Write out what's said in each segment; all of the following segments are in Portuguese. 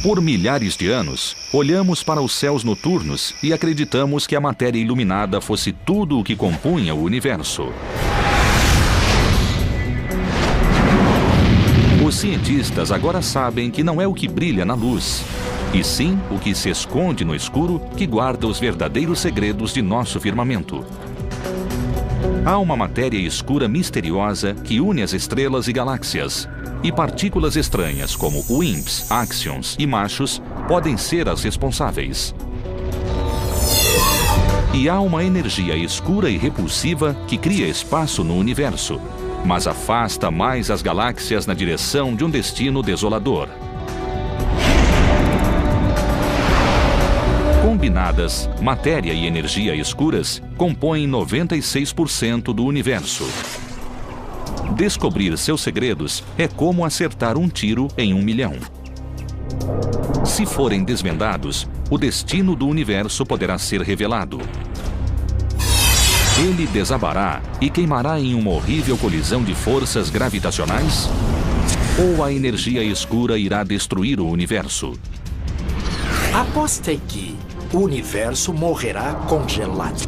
Por milhares de anos, olhamos para os céus noturnos e acreditamos que a matéria iluminada fosse tudo o que compunha o universo. Os cientistas agora sabem que não é o que brilha na luz, e sim o que se esconde no escuro que guarda os verdadeiros segredos de nosso firmamento. Há uma matéria escura misteriosa que une as estrelas e galáxias, e partículas estranhas como WIMPs, áxions e machos podem ser as responsáveis. E há uma energia escura e repulsiva que cria espaço no universo, mas afasta mais as galáxias na direção de um destino desolador. Combinadas, matéria e energia escuras compõem 96% do universo. Descobrir seus segredos é como acertar um tiro em 1 milhão. Se forem desvendados, o destino do universo poderá ser revelado. Ele desabará e queimará em uma horrível colisão de forças gravitacionais? Ou a energia escura irá destruir o universo? Apostei que o universo morrerá congelado.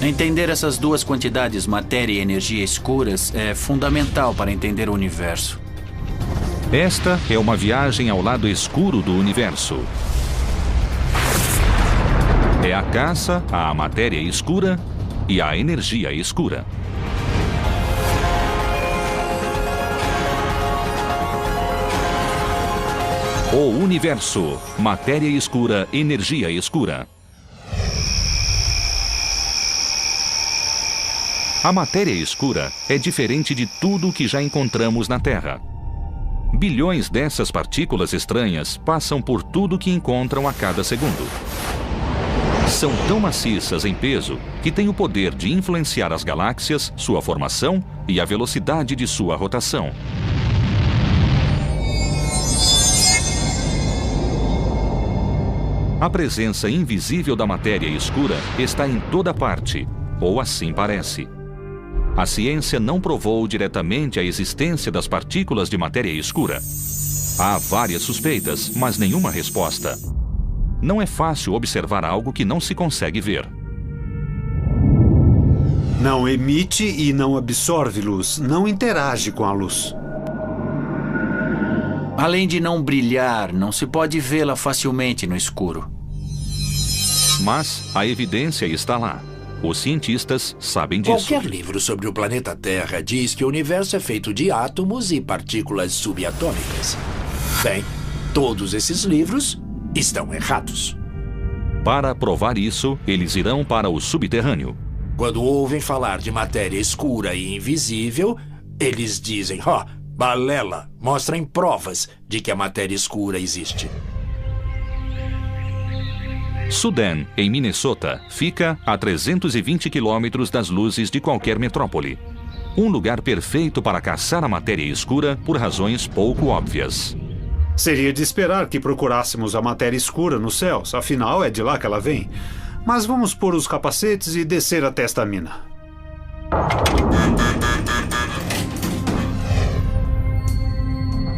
Entender essas duas quantidades, matéria e energia escuras, é fundamental para entender o universo. Esta é uma viagem ao lado escuro do universo. É a caça à matéria escura e à energia escura. O universo, matéria escura, energia escura. A matéria escura é diferente de tudo o que já encontramos na Terra. Bilhões dessas partículas estranhas passam por tudo que encontram a cada segundo. São tão maciças em peso que têm o poder de influenciar as galáxias, sua formação e a velocidade de sua rotação. A presença invisível da matéria escura está em toda parte, ou assim parece. A ciência não provou diretamente a existência das partículas de matéria escura. Há várias suspeitas, mas nenhuma resposta. Não é fácil observar algo que não se consegue ver. Não emite e não absorve luz, não interage com a luz. Além de não brilhar, não se pode vê-la facilmente no escuro. Mas a evidência está lá. Os cientistas sabem disso. Qualquer livro sobre o planeta Terra diz que o universo é feito de átomos e partículas subatômicas. Bem, todos esses livros estão errados. Para provar isso, eles irão para o subterrâneo. Quando ouvem falar de matéria escura e invisível, eles dizem, balela, mostrem provas de que a matéria escura existe. Sudan, em Minnesota, fica a 320 quilômetros das luzes de qualquer metrópole. Um lugar perfeito para caçar a matéria escura por razões pouco óbvias. Seria de esperar que procurássemos a matéria escura nos céus, afinal é de lá que ela vem. Mas vamos pôr os capacetes e descer até esta mina.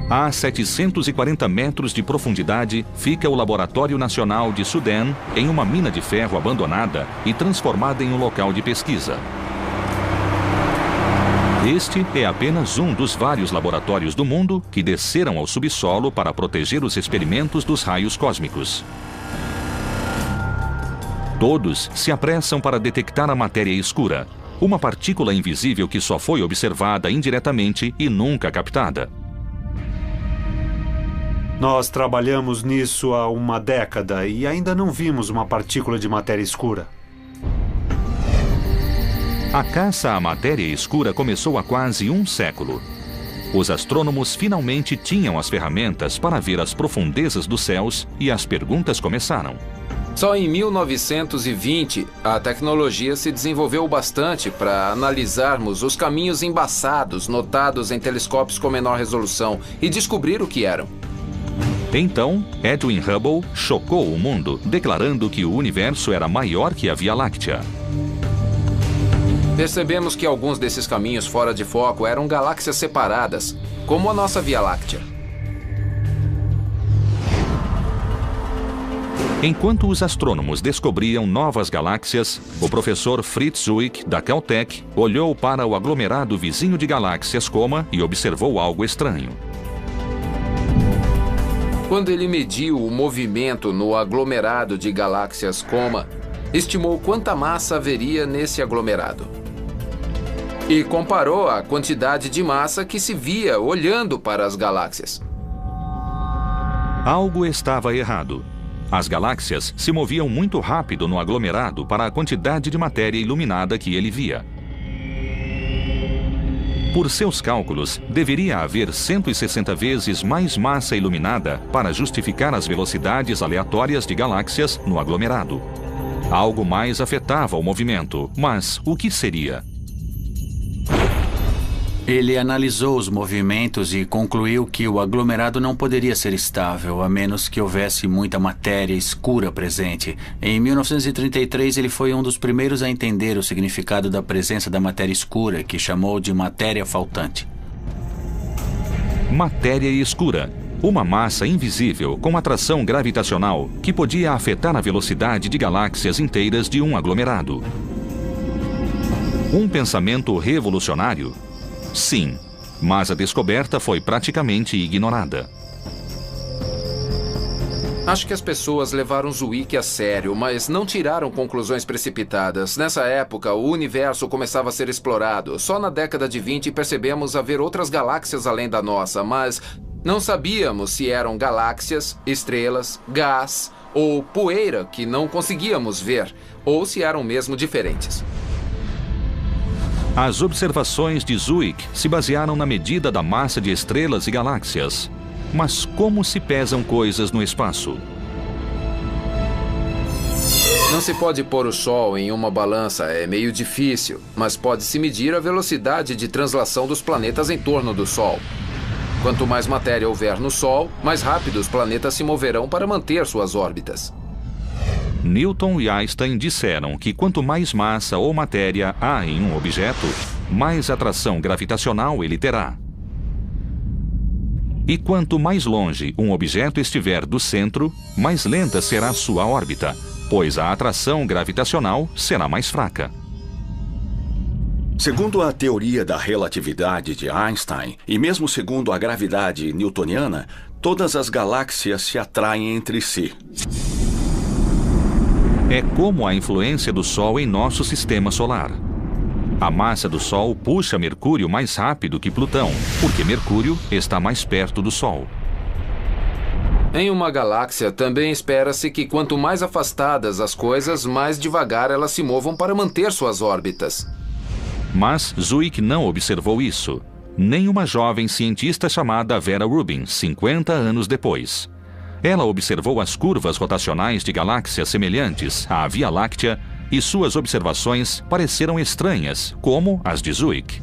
A 740 metros de profundidade fica o Laboratório Nacional de Sudan, em uma mina de ferro abandonada e transformada em um local de pesquisa. Este é apenas um dos vários laboratórios do mundo que desceram ao subsolo para proteger os experimentos dos raios cósmicos. Todos se apressam para detectar a matéria escura, uma partícula invisível que só foi observada indiretamente e nunca captada. Nós trabalhamos nisso há uma década e ainda não vimos uma partícula de matéria escura. A caça à matéria escura começou há quase um século. Os astrônomos finalmente tinham as ferramentas para ver as profundezas dos céus e as perguntas começaram. Só em 1920, a tecnologia se desenvolveu bastante para analisarmos os caminhos embaçados notados em telescópios com menor resolução e descobrir o que eram. Então, Edwin Hubble chocou o mundo, declarando que o universo era maior que a Via Láctea. Percebemos que alguns desses caminhos fora de foco eram galáxias separadas, como a nossa Via Láctea. Enquanto os astrônomos descobriam novas galáxias, o professor Fritz Zwick, da Caltech, olhou para o aglomerado vizinho de galáxias Coma e observou algo estranho. Quando ele mediu o movimento no aglomerado de galáxias Coma, estimou quanta massa haveria nesse aglomerado. E comparou a quantidade de massa que se via olhando para as galáxias. Algo estava errado. As galáxias se moviam muito rápido no aglomerado para a quantidade de matéria iluminada que ele via. Por seus cálculos, deveria haver 160 vezes mais massa iluminada para justificar as velocidades aleatórias de galáxias no aglomerado. Algo mais afetava o movimento, mas o que seria? Ele analisou os movimentos e concluiu que o aglomerado não poderia ser estável, a menos que houvesse muita matéria escura presente. Em 1933, ele foi um dos primeiros a entender o significado da presença da matéria escura, que chamou de matéria faltante. Matéria escura. Uma massa invisível com atração gravitacional que podia afetar a velocidade de galáxias inteiras de um aglomerado. Um pensamento revolucionário? Sim, mas a descoberta foi praticamente ignorada. Acho que as pessoas levaram Zwick a sério, mas não tiraram conclusões precipitadas. Nessa época, o universo começava a ser explorado. Só na década de 20 percebemos haver outras galáxias além da nossa, mas não sabíamos se eram galáxias, estrelas, gás ou poeira que não conseguíamos ver, ou se eram mesmo diferentes. As observações de Zwick se basearam na medida da massa de estrelas e galáxias. Mas como se pesam coisas no espaço? Não se pode pôr o Sol em uma balança, é meio difícil, mas pode-se medir a velocidade de translação dos planetas em torno do Sol. Quanto mais matéria houver no Sol, mais rápido os planetas se moverão para manter suas órbitas. Newton e Einstein disseram que quanto mais massa ou matéria há em um objeto, mais atração gravitacional ele terá. E quanto mais longe um objeto estiver do centro, mais lenta será sua órbita, pois a atração gravitacional será mais fraca. Segundo a teoria da relatividade de Einstein, e mesmo segundo a gravidade newtoniana, todas as galáxias se atraem entre si. É como a influência do Sol em nosso sistema solar. A massa do Sol puxa Mercúrio mais rápido que Plutão, porque Mercúrio está mais perto do Sol. Em uma galáxia, também espera-se que quanto mais afastadas as coisas, mais devagar elas se movam para manter suas órbitas. Mas Zwick não observou isso. Nem uma jovem cientista chamada Vera Rubin, 50 anos depois. Ela observou as curvas rotacionais de galáxias semelhantes à Via Láctea e suas observações pareceram estranhas, como as de Zwick.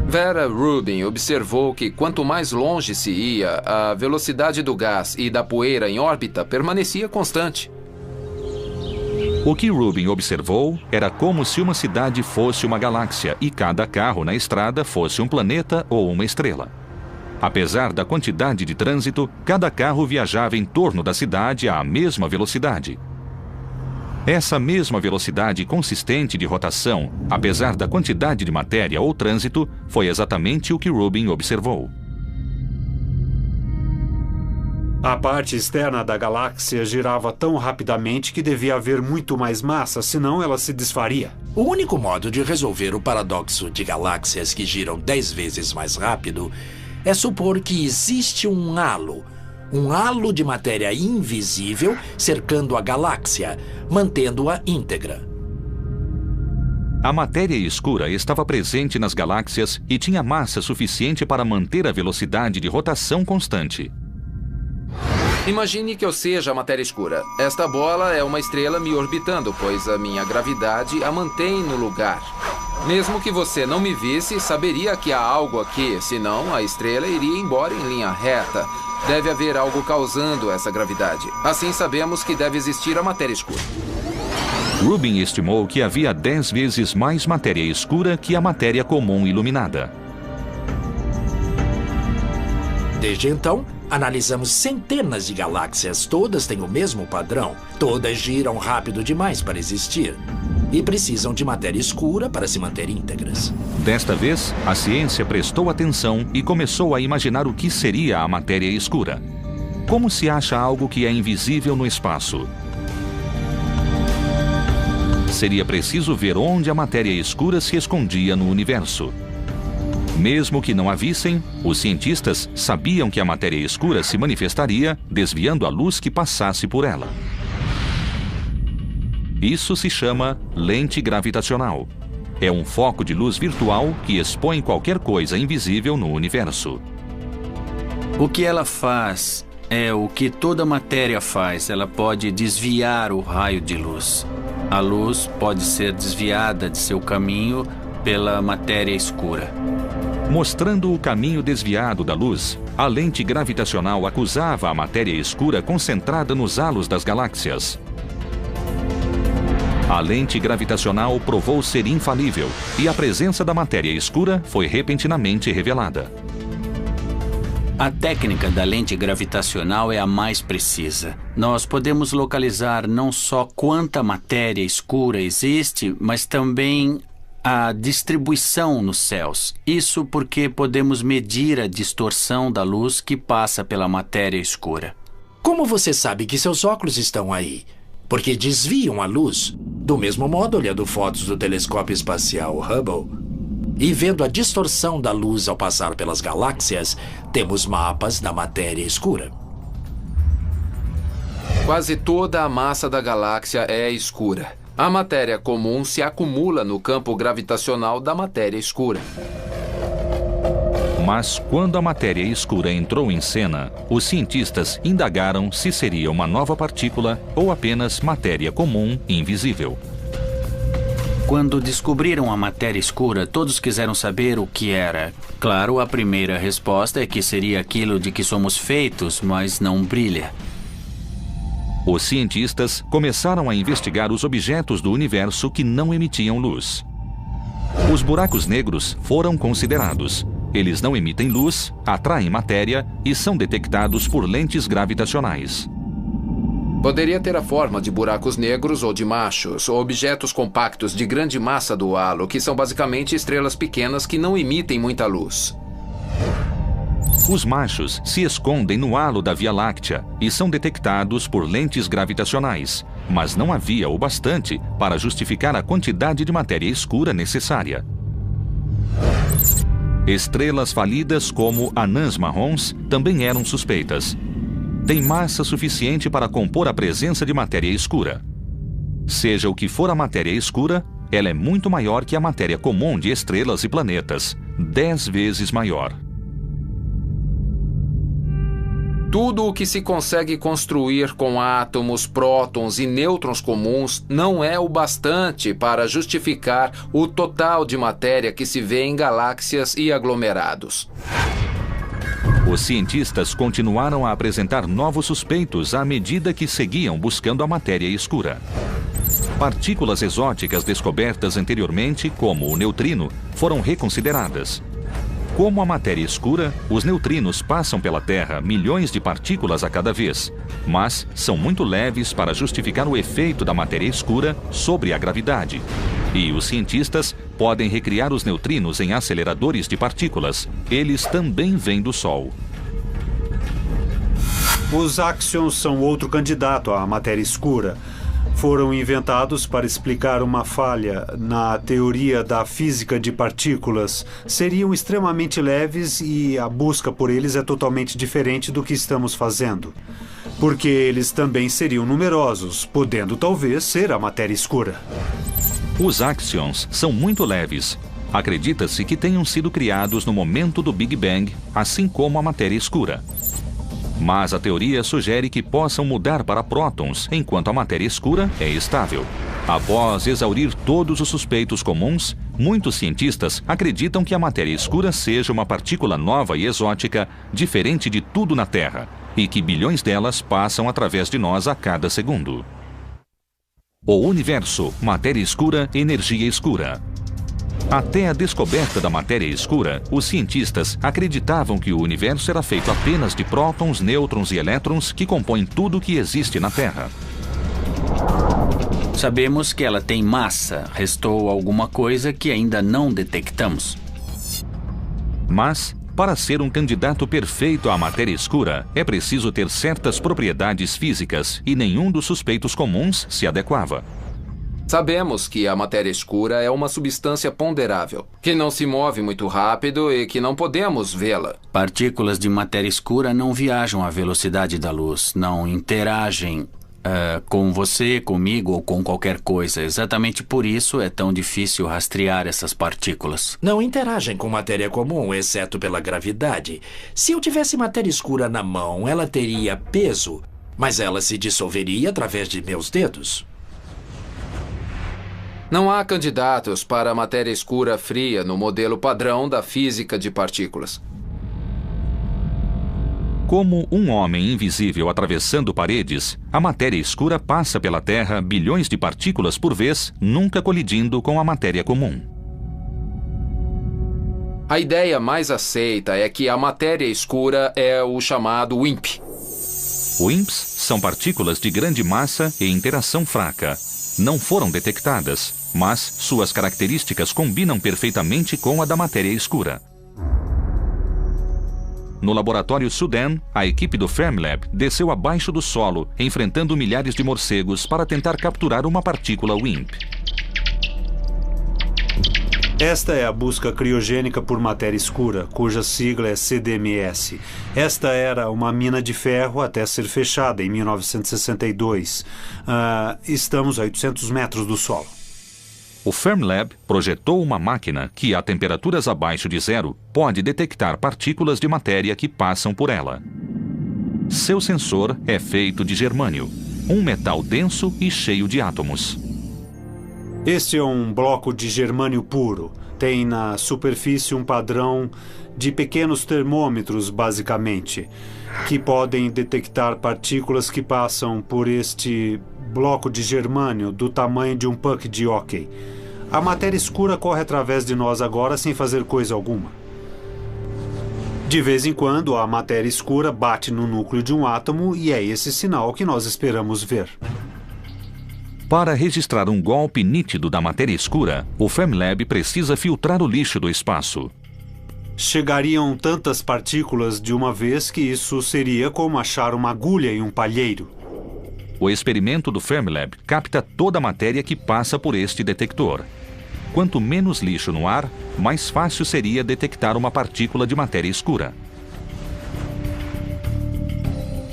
Vera Rubin observou que quanto mais longe se ia, a velocidade do gás e da poeira em órbita permanecia constante. O que Rubin observou era como se uma cidade fosse uma galáxia e cada carro na estrada fosse um planeta ou uma estrela. Apesar da quantidade de trânsito, cada carro viajava em torno da cidade à mesma velocidade. Essa mesma velocidade consistente de rotação, apesar da quantidade de matéria ou trânsito, foi exatamente o que Rubin observou. A parte externa da galáxia girava tão rapidamente que devia haver muito mais massa, senão ela se desfaria. O único modo de resolver o paradoxo de galáxias que giram 10 vezes mais rápido é supor que existe um halo de matéria invisível cercando a galáxia, mantendo-a íntegra. A matéria escura estava presente nas galáxias e tinha massa suficiente para manter a velocidade de rotação constante. Imagine que eu seja a matéria escura. Esta bola é uma estrela me orbitando, pois a minha gravidade a mantém no lugar. Mesmo que você não me visse, saberia que há algo aqui, senão a estrela iria embora em linha reta. Deve haver algo causando essa gravidade. Assim sabemos que deve existir a matéria escura. Rubin estimou que havia 10 vezes mais matéria escura que a matéria comum iluminada. Desde então, Analisamos centenas de galáxias, todas têm o mesmo padrão. Todas giram rápido demais para existir. E precisam de matéria escura para se manter íntegras. Desta vez, a ciência prestou atenção e começou a imaginar o que seria a matéria escura. Como se acha algo que é invisível no espaço? Seria preciso ver onde a matéria escura se escondia no universo. Mesmo que não a vissem, os cientistas sabiam que a matéria escura se manifestaria desviando a luz que passasse por ela. Isso se chama lente gravitacional. É um foco de luz virtual que expõe qualquer coisa invisível no universo. O que ela faz é o que toda matéria faz. Ela pode desviar o raio de luz. A luz pode ser desviada de seu caminho pela matéria escura. Mostrando o caminho desviado da luz, a lente gravitacional acusava a matéria escura concentrada nos halos das galáxias. A lente gravitacional provou ser infalível e a presença da matéria escura foi repentinamente revelada. A técnica da lente gravitacional é a mais precisa. Nós podemos localizar não só quanta matéria escura existe, mas também a distribuição nos céus. Isso porque podemos medir a distorção da luz que passa pela matéria escura. Como você sabe que seus óculos estão aí? Porque desviam a luz. Do mesmo modo, olhando fotos do telescópio espacial Hubble e vendo a distorção da luz ao passar pelas galáxias, temos mapas da matéria escura. Quase toda a massa da galáxia é escura. A matéria comum se acumula no campo gravitacional da matéria escura. Mas quando a matéria escura entrou em cena, os cientistas indagaram se seria uma nova partícula ou apenas matéria comum invisível. Quando descobriram a matéria escura, todos quiseram saber o que era. Claro, a primeira resposta é que seria aquilo de que somos feitos, mas não brilha. Os cientistas começaram a investigar os objetos do universo que não emitiam luz. Os buracos negros foram considerados. Eles não emitem luz, atraem matéria e são detectados por lentes gravitacionais. Poderia ter a forma de buracos negros ou de machos, ou objetos compactos de grande massa do halo, que são basicamente estrelas pequenas que não emitem muita luz. Os machos se escondem no halo da Via Láctea e são detectados por lentes gravitacionais, mas não havia o bastante para justificar a quantidade de matéria escura necessária. Estrelas falidas como anãs marrons também eram suspeitas. Têm massa suficiente para compor a presença de matéria escura. Seja o que for a matéria escura, ela é muito maior que a matéria comum de estrelas e planetas, 10 vezes maior. Tudo o que se consegue construir com átomos, prótons e nêutrons comuns não é o bastante para justificar o total de matéria que se vê em galáxias e aglomerados. Os cientistas continuaram a apresentar novos suspeitos à medida que seguiam buscando a matéria escura. Partículas exóticas descobertas anteriormente, como o neutrino, foram reconsideradas. Como a matéria escura, os neutrinos passam pela Terra milhões de partículas a cada vez, mas são muito leves para justificar o efeito da matéria escura sobre a gravidade. E os cientistas podem recriar os neutrinos em aceleradores de partículas. Eles também vêm do Sol. Os axions são outro candidato à matéria escura. Foram inventados para explicar uma falha na teoria da física de partículas. Seriam extremamente leves e a busca por eles é totalmente diferente do que estamos fazendo. Porque eles também seriam numerosos, podendo talvez ser a matéria escura. Os axions são muito leves. Acredita-se que tenham sido criados no momento do Big Bang, assim como a matéria escura. Mas a teoria sugere que possam mudar para prótons, enquanto a matéria escura é estável. Após exaurir todos os suspeitos comuns, muitos cientistas acreditam que a matéria escura seja uma partícula nova e exótica, diferente de tudo na Terra, e que bilhões delas passam através de nós a cada segundo. O universo, matéria escura, energia escura. Até a descoberta da matéria escura, os cientistas acreditavam que o universo era feito apenas de prótons, nêutrons e elétrons que compõem tudo o que existe na Terra. Sabemos que ela tem massa. Restou alguma coisa que ainda não detectamos. Mas, para ser um candidato perfeito à matéria escura, é preciso ter certas propriedades físicas e nenhum dos suspeitos comuns se adequava. Sabemos que a matéria escura é uma substância ponderável, que não se move muito rápido e que não podemos vê-la. Partículas de matéria escura não viajam à velocidade da luz, não interagem com você, comigo ou com qualquer coisa. Exatamente por isso é tão difícil rastrear essas partículas. Não interagem com matéria comum, exceto pela gravidade. Se eu tivesse matéria escura na mão, ela teria peso, mas ela se dissolveria através de meus dedos. Não há candidatos para a matéria escura fria no modelo padrão da física de partículas. Como um homem invisível atravessando paredes, a matéria escura passa pela Terra bilhões de partículas por vez, nunca colidindo com a matéria comum. A ideia mais aceita é que a matéria escura é o chamado WIMP. WIMPs são partículas de grande massa e interação fraca. Não foram detectadas, mas suas características combinam perfeitamente com a da matéria escura. No laboratório Sudan, a equipe do Fermilab desceu abaixo do solo, enfrentando milhares de morcegos para tentar capturar uma partícula WIMP. Esta é a busca criogênica por matéria escura, cuja sigla é CDMS. Esta era uma mina de ferro até ser fechada em 1962. Estamos a 800 metros do solo. O Fermilab projetou uma máquina que, a temperaturas abaixo de zero, pode detectar partículas de matéria que passam por ela. Seu sensor é feito de germânio, um metal denso e cheio de átomos. Este é um bloco de germânio puro. Tem na superfície um padrão de pequenos termômetros, basicamente, que podem detectar partículas que passam por este bloco de germânio do tamanho de um puck de hóquei. A matéria escura corre através de nós agora sem fazer coisa alguma. De vez em quando, a matéria escura bate no núcleo de um átomo e é esse sinal que nós esperamos ver. Para registrar um golpe nítido da matéria escura, o Fermilab precisa filtrar o lixo do espaço. Chegariam tantas partículas de uma vez que isso seria como achar uma agulha em um palheiro. O experimento do Fermilab capta toda a matéria que passa por este detector. Quanto menos lixo no ar, mais fácil seria detectar uma partícula de matéria escura.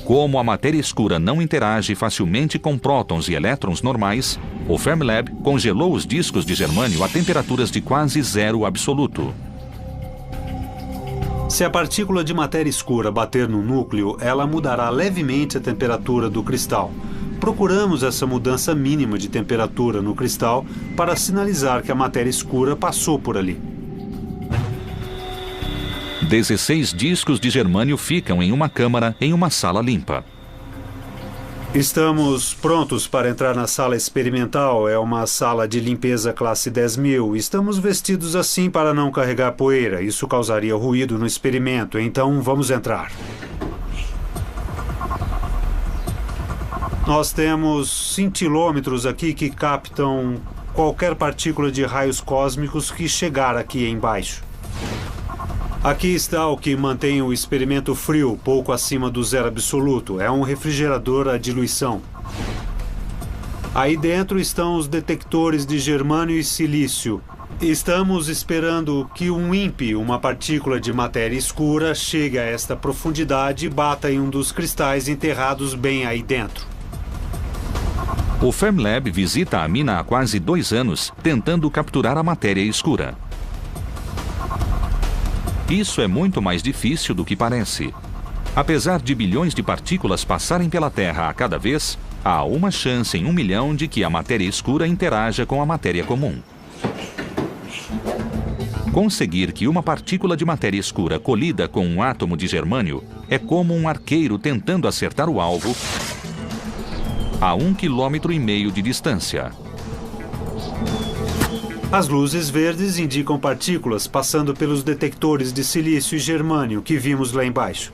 Como a matéria escura não interage facilmente com prótons e elétrons normais, o Fermilab congelou os discos de germânio a temperaturas de quase zero absoluto. Se a partícula de matéria escura bater no núcleo, ela mudará levemente a temperatura do cristal. Procuramos essa mudança mínima de temperatura no cristal para sinalizar que a matéria escura passou por ali. 16 discos de germânio ficam em uma câmara em uma sala limpa. Estamos prontos para entrar na sala experimental. É uma sala de limpeza classe 10.000. Estamos vestidos assim para não carregar poeira. Isso causaria ruído no experimento, então vamos entrar. Nós temos cintilômetros aqui que captam qualquer partícula de raios cósmicos que chegar aqui embaixo. Aqui está o que mantém o experimento frio, pouco acima do zero absoluto. É um refrigerador à diluição. Aí dentro estão os detectores de germânio e silício. Estamos esperando que um WIMP, uma partícula de matéria escura, chegue a esta profundidade e bata em um dos cristais enterrados bem aí dentro. O Fermilab visita a mina há quase 2 anos, tentando capturar a matéria escura. Isso é muito mais difícil do que parece. Apesar de bilhões de partículas passarem pela Terra a cada vez, há uma chance em 1 milhão de que a matéria escura interaja com a matéria comum. Conseguir que uma partícula de matéria escura colida com um átomo de germânio é como um arqueiro tentando acertar o alvo a 1,5 km de distância. As luzes verdes indicam partículas passando pelos detectores de silício e germânio que vimos lá embaixo.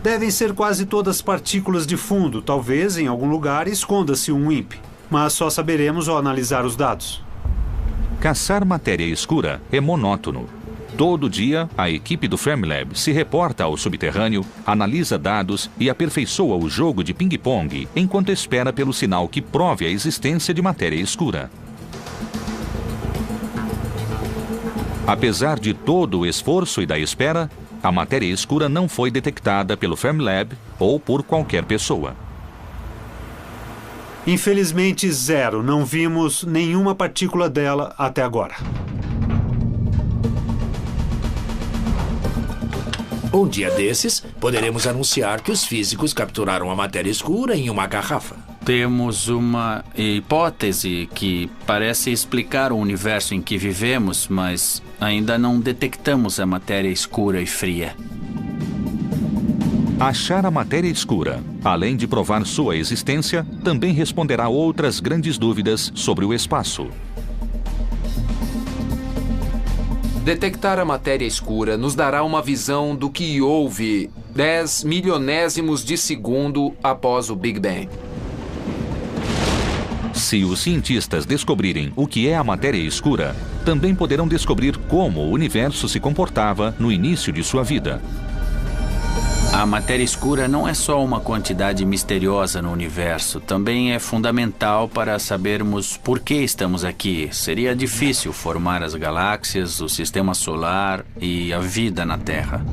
Devem ser quase todas partículas de fundo. Talvez em algum lugar esconda-se um WIMP. Mas só saberemos ao analisar os dados. Caçar matéria escura é monótono. Todo dia, a equipe do Fermilab se reporta ao subterrâneo, analisa dados e aperfeiçoa o jogo de ping-pong enquanto espera pelo sinal que prove a existência de matéria escura. Apesar de todo o esforço e da espera, a matéria escura não foi detectada pelo Fermilab ou por qualquer pessoa. Infelizmente, zero. Não vimos nenhuma partícula dela até agora. Um dia desses, poderemos anunciar que os físicos capturaram a matéria escura em uma garrafa. Temos uma hipótese que parece explicar o universo em que vivemos, mas ainda não detectamos a matéria escura e fria. Achar a matéria escura, além de provar sua existência, também responderá outras grandes dúvidas sobre o espaço. Detectar a matéria escura nos dará uma visão do que houve 10 milionésimos de segundo após o Big Bang. Se os cientistas descobrirem o que é a matéria escura, também poderão descobrir como o universo se comportava no início de sua vida. A matéria escura não é só uma quantidade misteriosa no universo, também é fundamental para sabermos por que estamos aqui. Seria difícil formar as galáxias, o sistema solar e a vida na Terra.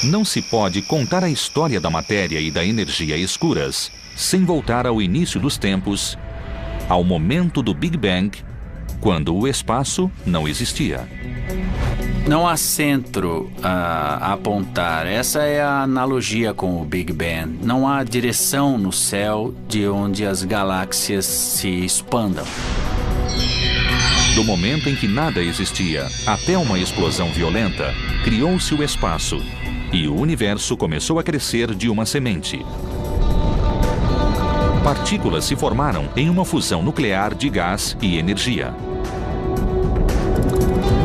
Não se pode contar a história da matéria e da energia escuras sem voltar ao início dos tempos, ao momento do Big Bang, quando o espaço não existia. Não há centro a apontar. Essa é a analogia com o Big Bang. Não há direção no céu de onde as galáxias se expandam. Do momento em que nada existia até uma explosão violenta, criou-se o espaço e o universo começou a crescer de uma semente. Partículas se formaram em uma fusão nuclear de gás e energia.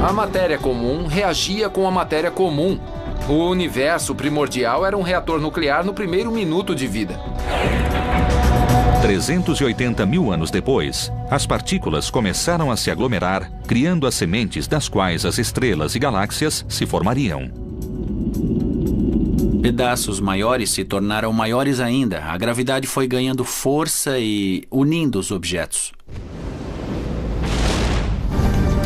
A matéria comum reagia com a matéria comum. O universo primordial era um reator nuclear no primeiro minuto de vida. 380 mil anos depois, as partículas começaram a se aglomerar, criando as sementes das quais as estrelas e galáxias se formariam. Pedaços maiores se tornaram maiores ainda. A gravidade foi ganhando força e unindo os objetos.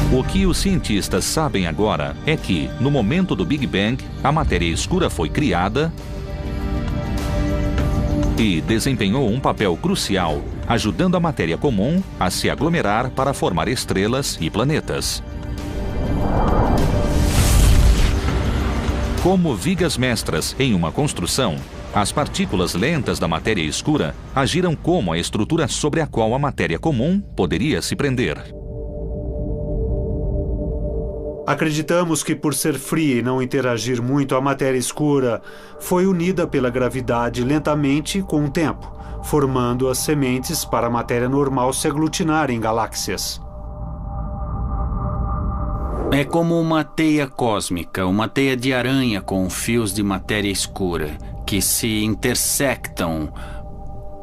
O que os cientistas sabem agora é que, no momento do Big Bang, a matéria escura foi criada e desempenhou um papel crucial, ajudando a matéria comum a se aglomerar para formar estrelas e planetas. Como vigas mestras em uma construção, as partículas lentas da matéria escura agiram como a estrutura sobre a qual a matéria comum poderia se prender. Acreditamos que, por ser fria e não interagir muito, a matéria escura foi unida pela gravidade lentamente com o tempo, formando as sementes para a matéria normal se aglutinar em galáxias. É como uma teia cósmica, uma teia de aranha com fios de matéria escura, que se intersectam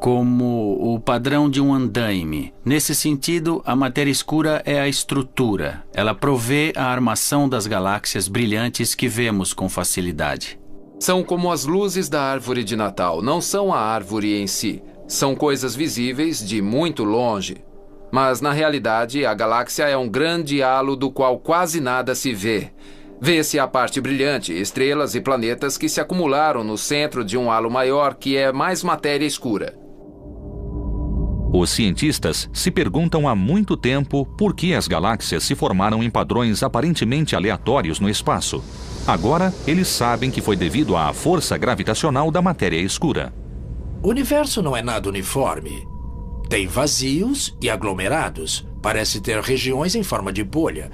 como o padrão de um andaime. Nesse sentido, a matéria escura é a estrutura. Ela provê a armação das galáxias brilhantes que vemos com facilidade. São como as luzes da árvore de Natal. Não são a árvore em si. São coisas visíveis de muito longe. Mas, na realidade, a galáxia é um grande halo do qual quase nada se vê. Vê-se a parte brilhante, estrelas e planetas que se acumularam no centro de um halo maior que é mais matéria escura. Os cientistas se perguntam há muito tempo por que as galáxias se formaram em padrões aparentemente aleatórios no espaço. Agora, eles sabem que foi devido à força gravitacional da matéria escura. O universo não é nada uniforme. Tem vazios e aglomerados. Parece ter regiões em forma de bolha.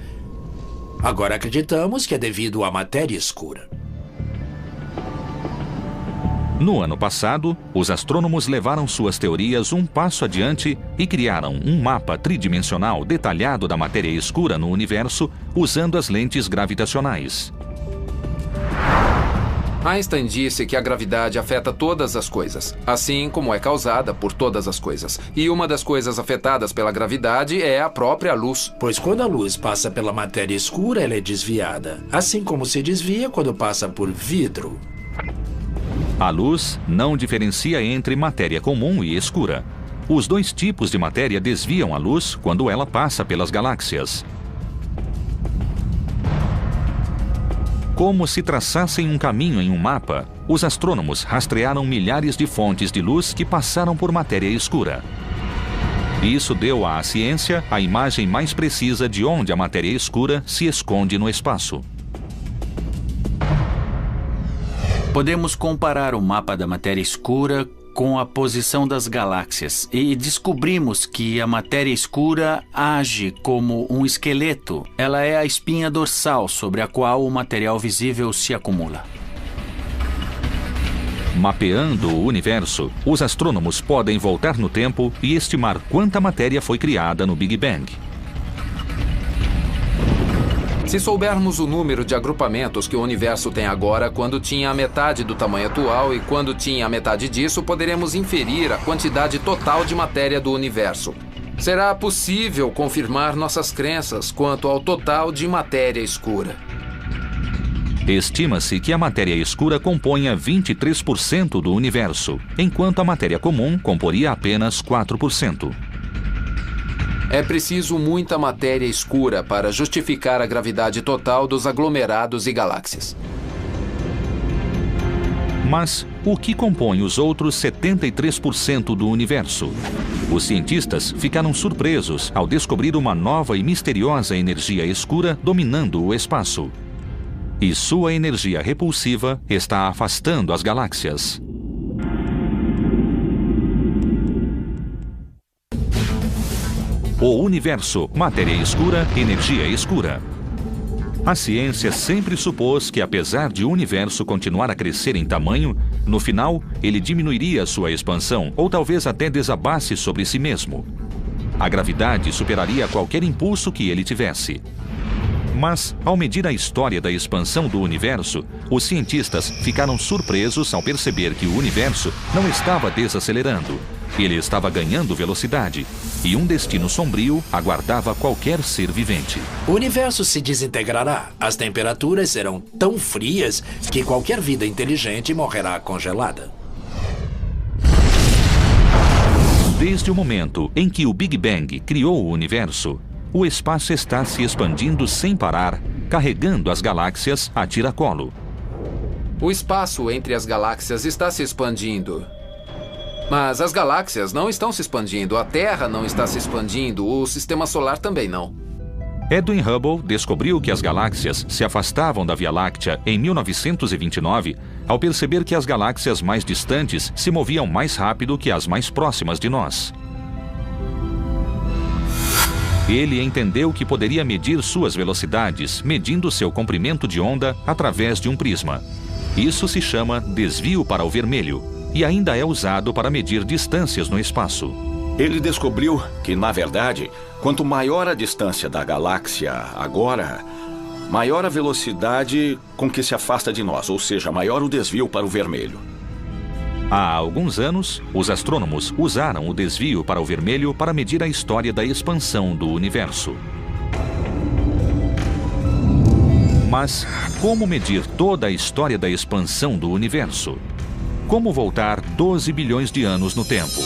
Agora acreditamos que é devido à matéria escura. No ano passado, os astrônomos levaram suas teorias um passo adiante e criaram um mapa tridimensional detalhado da matéria escura no universo usando as lentes gravitacionais. Einstein disse que a gravidade afeta todas as coisas, assim como é causada por todas as coisas. E uma das coisas afetadas pela gravidade é a própria luz. Pois quando a luz passa pela matéria escura, ela é desviada, assim como se desvia quando passa por vidro. A luz não diferencia entre matéria comum e escura. Os dois tipos de matéria desviam a luz quando ela passa pelas galáxias. Como se traçassem um caminho em um mapa, os astrônomos rastrearam milhares de fontes de luz que passaram por matéria escura. Isso deu à ciência a imagem mais precisa de onde a matéria escura se esconde no espaço. Podemos comparar o mapa da matéria escura com a posição das galáxias e descobrimos que a matéria escura age como um esqueleto. Ela é a espinha dorsal sobre a qual o material visível se acumula. Mapeando o universo, os astrônomos podem voltar no tempo e estimar quanta matéria foi criada no Big Bang. Se soubermos o número de agrupamentos que o universo tem agora quando tinha a metade do tamanho atual e quando tinha a metade disso, poderemos inferir a quantidade total de matéria do universo. Será possível confirmar nossas crenças quanto ao total de matéria escura. Estima-se que a matéria escura componha 23% do universo, enquanto a matéria comum comporia apenas 4%. É preciso muita matéria escura para justificar a gravidade total dos aglomerados e galáxias. Mas o que compõe os outros 73% do universo? Os cientistas ficaram surpresos ao descobrir uma nova e misteriosa energia escura dominando o espaço. E sua energia repulsiva está afastando as galáxias. O universo, matéria escura, energia escura. A ciência sempre supôs que, apesar de o universo continuar a crescer em tamanho, no final ele diminuiria sua expansão ou talvez até desabasse sobre si mesmo. A gravidade superaria qualquer impulso que ele tivesse. Mas, ao medir a história da expansão do universo, os cientistas ficaram surpresos ao perceber que o universo não estava desacelerando. Ele estava ganhando velocidade, e um destino sombrio aguardava qualquer ser vivente. O universo se desintegrará. As temperaturas serão tão frias que qualquer vida inteligente morrerá congelada. Desde o momento em que o Big Bang criou o universo, o espaço está se expandindo sem parar, carregando as galáxias a tiracolo. O espaço entre as galáxias está se expandindo. Mas as galáxias não estão se expandindo, a Terra não está se expandindo, o Sistema Solar também não. Edwin Hubble descobriu que as galáxias se afastavam da Via Láctea em 1929, ao perceber que as galáxias mais distantes se moviam mais rápido que as mais próximas de nós. Ele entendeu que poderia medir suas velocidades, medindo seu comprimento de onda através de um prisma. Isso se chama desvio para o vermelho e ainda é usado para medir distâncias no espaço. Ele descobriu que, na verdade, quanto maior a distância da galáxia agora, maior a velocidade com que se afasta de nós, ou seja, maior o desvio para o vermelho. Há alguns anos, os astrônomos usaram o desvio para o vermelho para medir a história da expansão do universo. Mas como medir toda a história da expansão do universo? Como voltar 12 bilhões de anos no tempo?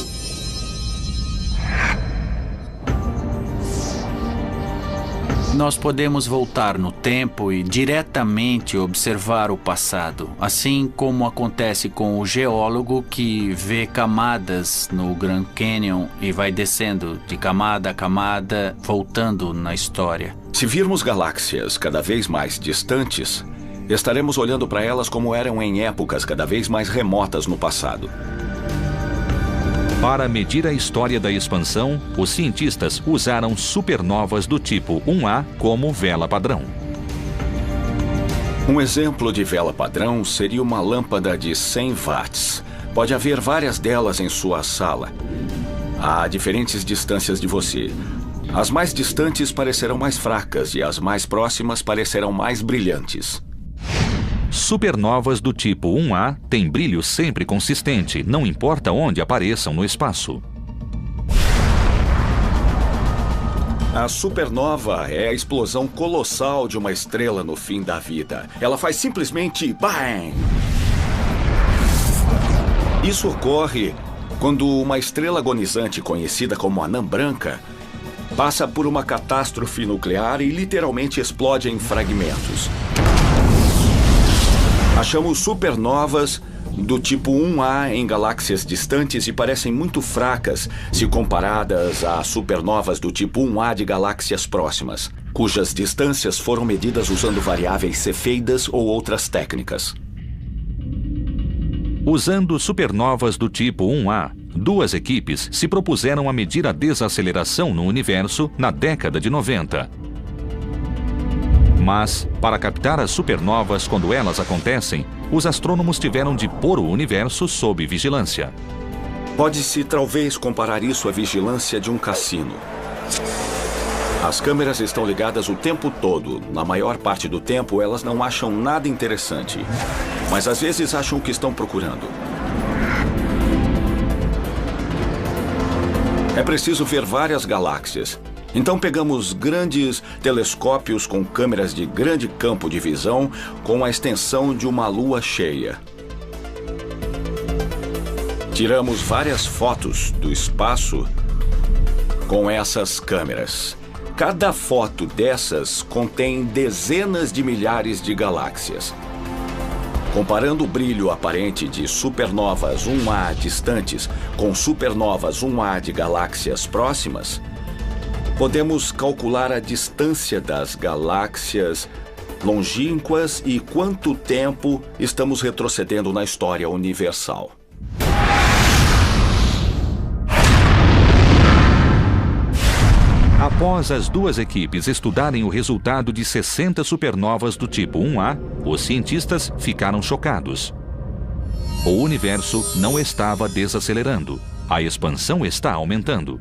Nós podemos voltar no tempo e diretamente observar o passado, assim como acontece com o geólogo que vê camadas no Grand Canyon e vai descendo de camada a camada, voltando na história. Se virmos galáxias cada vez mais distantes, estaremos olhando para elas como eram em épocas cada vez mais remotas no passado. Para medir a história da expansão, os cientistas usaram supernovas do tipo 1A como vela padrão. Um exemplo de vela padrão seria uma lâmpada de 100 watts. Pode haver várias delas em sua sala, a diferentes distâncias de você. As mais distantes parecerão mais fracas e as mais próximas parecerão mais brilhantes. Supernovas do tipo 1A têm brilho sempre consistente, não importa onde apareçam no espaço. A supernova é a explosão colossal de uma estrela no fim da vida. Ela faz simplesmente BAM! Isso ocorre quando uma estrela agonizante conhecida como anã branca passa por uma catástrofe nuclear e literalmente explode em fragmentos. Achamos supernovas do tipo 1A em galáxias distantes e parecem muito fracas se comparadas a supernovas do tipo 1A de galáxias próximas, cujas distâncias foram medidas usando variáveis cefeidas ou outras técnicas. Usando supernovas do tipo 1A, duas equipes se propuseram a medir a desaceleração no universo na década de 90. Mas, para captar as supernovas quando elas acontecem, os astrônomos tiveram de pôr o universo sob vigilância. Pode-se talvez comparar isso à vigilância de um cassino. As câmeras estão ligadas o tempo todo. Na maior parte do tempo, elas não acham nada interessante. Mas às vezes acham o que estão procurando. É preciso ver várias galáxias. Então pegamos grandes telescópios com câmeras de grande campo de visão com a extensão de uma lua cheia. Tiramos várias fotos do espaço com essas câmeras. Cada foto dessas contém dezenas de milhares de galáxias. Comparando o brilho aparente de supernovas 1A distantes com supernovas 1A de galáxias próximas, podemos calcular a distância das galáxias longínquas e quanto tempo estamos retrocedendo na história universal. Após as duas equipes estudarem o resultado de 60 supernovas do tipo 1A, os cientistas ficaram chocados. O universo não estava desacelerando. A expansão está aumentando.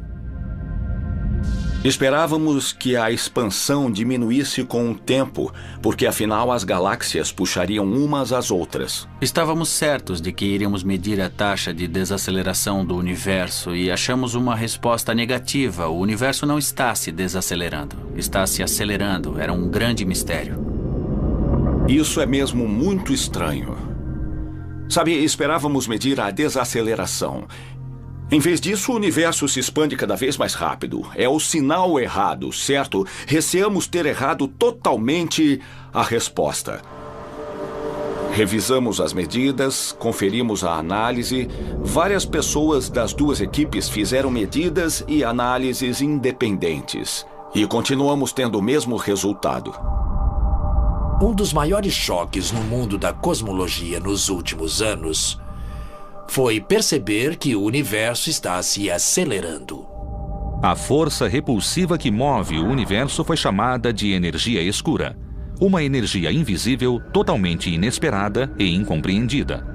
Esperávamos que a expansão diminuísse com o tempo, porque afinal as galáxias puxariam umas às outras. Estávamos certos de que iríamos medir a taxa de desaceleração do universo e achamos uma resposta negativa. O universo não está se desacelerando, está se acelerando. Era um grande mistério. Isso é mesmo muito estranho. Sabe, esperávamos medir a desaceleração. Em vez disso, o universo se expande cada vez mais rápido. É o sinal errado, certo? Receamos ter errado totalmente a resposta. Revisamos as medidas, conferimos a análise. Várias pessoas das duas equipes fizeram medidas e análises independentes. E continuamos tendo o mesmo resultado. Um dos maiores choques no mundo da cosmologia nos últimos anos foi perceber que o universo está se acelerando. A força repulsiva que move o universo foi chamada de energia escura. Uma energia invisível, totalmente inesperada e incompreendida.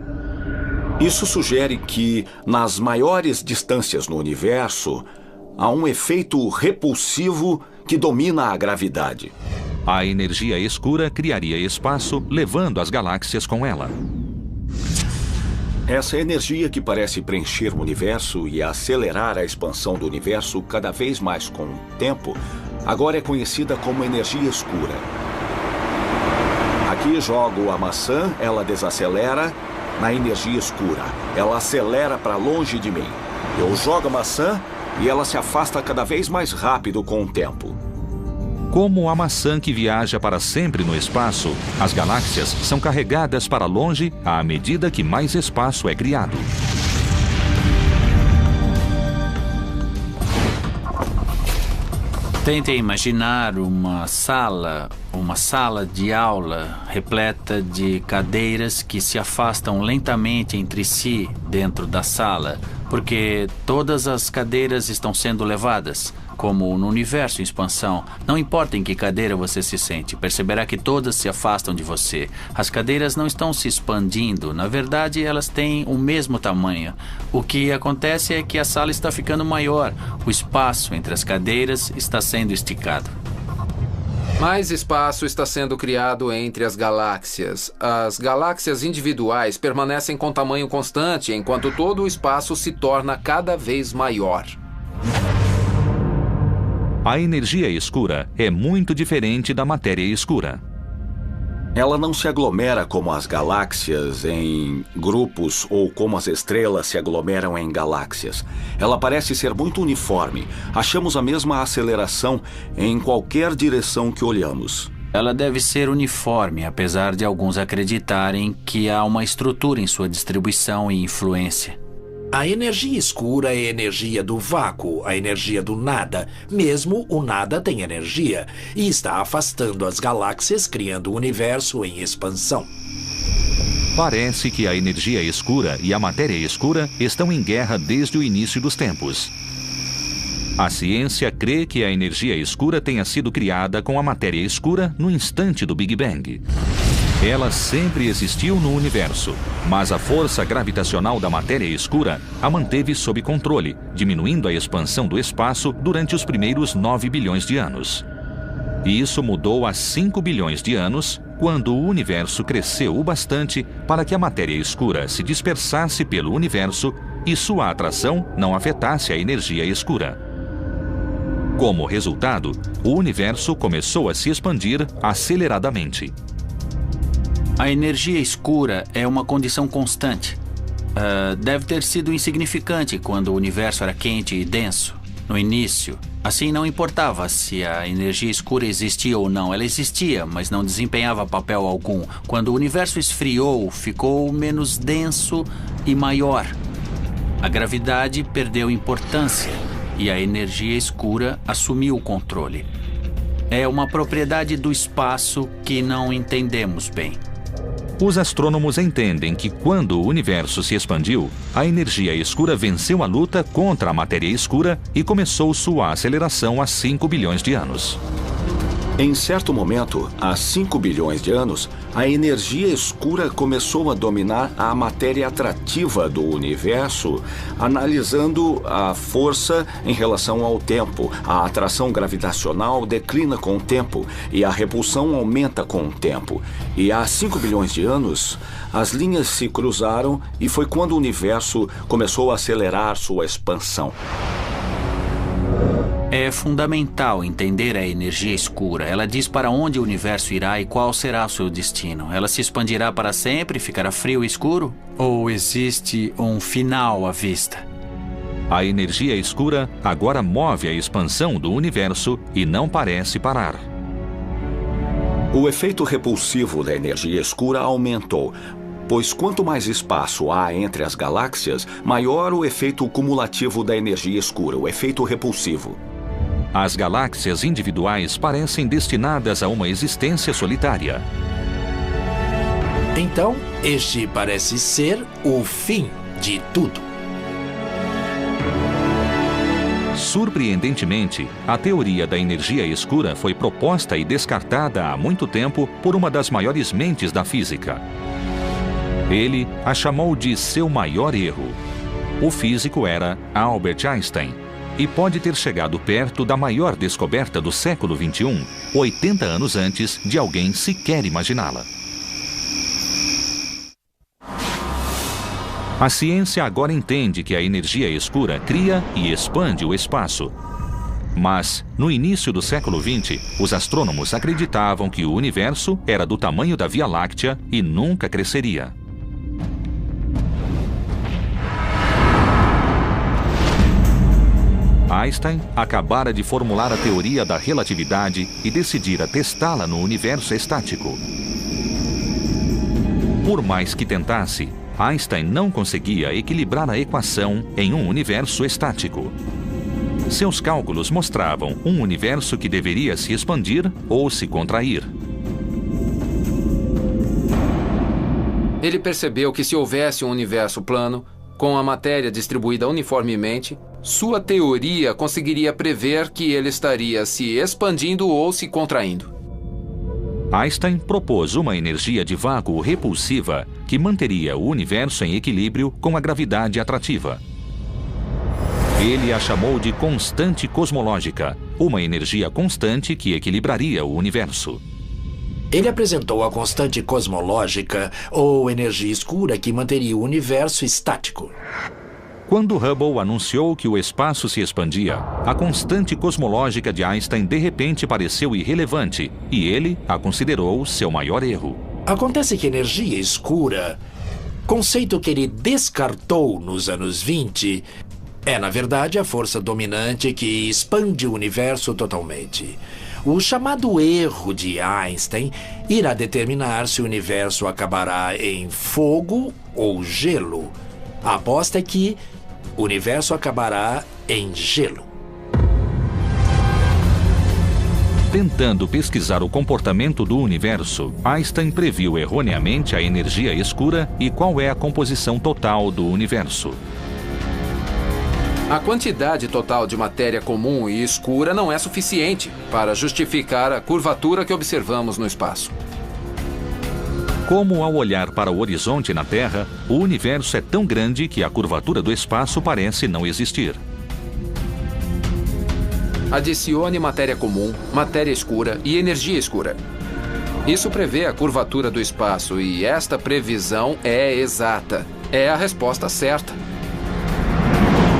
Isso sugere que, nas maiores distâncias no universo, há um efeito repulsivo que domina a gravidade. A energia escura criaria espaço, levando as galáxias com ela. Essa energia que parece preencher o universo e acelerar a expansão do universo cada vez mais com o tempo, agora é conhecida como energia escura. Aqui jogo a maçã, ela desacelera na energia escura. Ela acelera para longe de mim. Eu jogo a maçã e ela se afasta cada vez mais rápido com o tempo. Como a maçã que viaja para sempre no espaço, as galáxias são carregadas para longe à medida que mais espaço é criado. Tentem imaginar uma sala de aula repleta de cadeiras que se afastam lentamente entre si dentro da sala, porque todas as cadeiras estão sendo levadas. como no universo em expansão. Não importa em que cadeira você se sente, perceberá que todas se afastam de você. As cadeiras não estão se expandindo, na verdade elas têm o mesmo tamanho. O que acontece é que a sala está ficando maior, o espaço entre as cadeiras está sendo esticado. Mais espaço está sendo criado entre as galáxias. As galáxias individuais permanecem com tamanho constante, enquanto todo o espaço se torna cada vez maior. A energia escura é muito diferente da matéria escura. Ela não se aglomera como as galáxias em grupos ou como as estrelas se aglomeram em galáxias. Ela parece ser muito uniforme. Achamos a mesma aceleração em qualquer direção que olhamos. Ela deve ser uniforme, apesar de alguns acreditarem que há uma estrutura em sua distribuição e influência. A energia escura é a energia do vácuo, a energia do nada. Mesmo o nada tem energia e está afastando as galáxias, criando um universo em expansão. Parece que a energia escura e a matéria escura estão em guerra desde o início dos tempos. A ciência crê que a energia escura tenha sido criada com a matéria escura no instante do Big Bang. Ela sempre existiu no universo, mas a força gravitacional da matéria escura a manteve sob controle, diminuindo a expansão do espaço durante os primeiros 9 bilhões de anos. E isso mudou há 5 bilhões de anos, quando o universo cresceu o bastante para que a matéria escura se dispersasse pelo universo e sua atração não afetasse a energia escura. Como resultado, o universo começou a se expandir aceleradamente. A energia escura é uma condição constante. Deve ter sido insignificante quando o universo era quente e denso, no início. Assim, não importava se a energia escura existia ou não. Ela existia, mas não desempenhava papel algum. Quando o universo esfriou, ficou menos denso e maior. A gravidade perdeu importância e a energia escura assumiu o controle. É uma propriedade do espaço que não entendemos bem. Os astrônomos entendem que quando o universo se expandiu, a energia escura venceu a luta contra a matéria escura e começou sua aceleração há 5 bilhões de anos. Em certo momento, há 5 bilhões de anos, a energia escura começou a dominar a matéria atrativa do universo, analisando a força em relação ao tempo. A atração gravitacional declina com o tempo e a repulsão aumenta com o tempo. E há 5 bilhões de anos, as linhas se cruzaram e foi quando o universo começou a acelerar sua expansão. É fundamental entender a energia escura. Ela diz para onde o universo irá e qual será o seu destino. Ela se expandirá para sempre, ficará frio e escuro? Ou existe um final à vista? A energia escura agora move a expansão do universo e não parece parar. O efeito repulsivo da energia escura aumentou, pois quanto mais espaço há entre as galáxias, maior o efeito cumulativo da energia escura, o efeito repulsivo. As galáxias individuais parecem destinadas a uma existência solitária. Então, este parece ser o fim de tudo. Surpreendentemente, a teoria da energia escura foi proposta e descartada há muito tempo por uma das maiores mentes da física. Ele a chamou de seu maior erro. O físico era Albert Einstein e pode ter chegado perto da maior descoberta do século XXI, 80 anos antes de alguém sequer imaginá-la. A ciência agora entende que a energia escura cria e expande o espaço. Mas, no início do século XX, os astrônomos acreditavam que o universo era do tamanho da Via Láctea e nunca cresceria. Einstein acabara de formular a teoria da relatividade e decidira testá-la no universo estático. Por mais que tentasse, Einstein não conseguia equilibrar a equação em um universo estático. Seus cálculos mostravam um universo que deveria se expandir ou se contrair. Ele percebeu que se houvesse um universo plano, com a matéria distribuída uniformemente, sua teoria conseguiria prever que ele estaria se expandindo ou se contraindo. Einstein propôs uma energia de vácuo repulsiva que manteria o universo em equilíbrio com a gravidade atrativa. Ele a chamou de constante cosmológica, uma energia constante que equilibraria o universo. Ele apresentou a constante cosmológica, ou energia escura, que manteria o universo estático. Quando Hubble anunciou que o espaço se expandia, a constante cosmológica de Einstein de repente pareceu irrelevante e ele a considerou seu maior erro. Acontece que energia escura, conceito que ele descartou nos anos 20, é, na verdade, a força dominante que expande o universo totalmente. O chamado erro de Einstein irá determinar se o universo acabará em fogo ou gelo. A aposta é que o universo acabará em gelo. Tentando pesquisar o comportamento do universo, Einstein previu erroneamente a energia escura e qual é a composição total do universo. A quantidade total de matéria comum e escura não é suficiente para justificar a curvatura que observamos no espaço. Como ao olhar para o horizonte na Terra, o universo é tão grande que a curvatura do espaço parece não existir. Adicione matéria comum, matéria escura e energia escura. Isso prevê a curvatura do espaço e esta previsão é exata. É a resposta certa.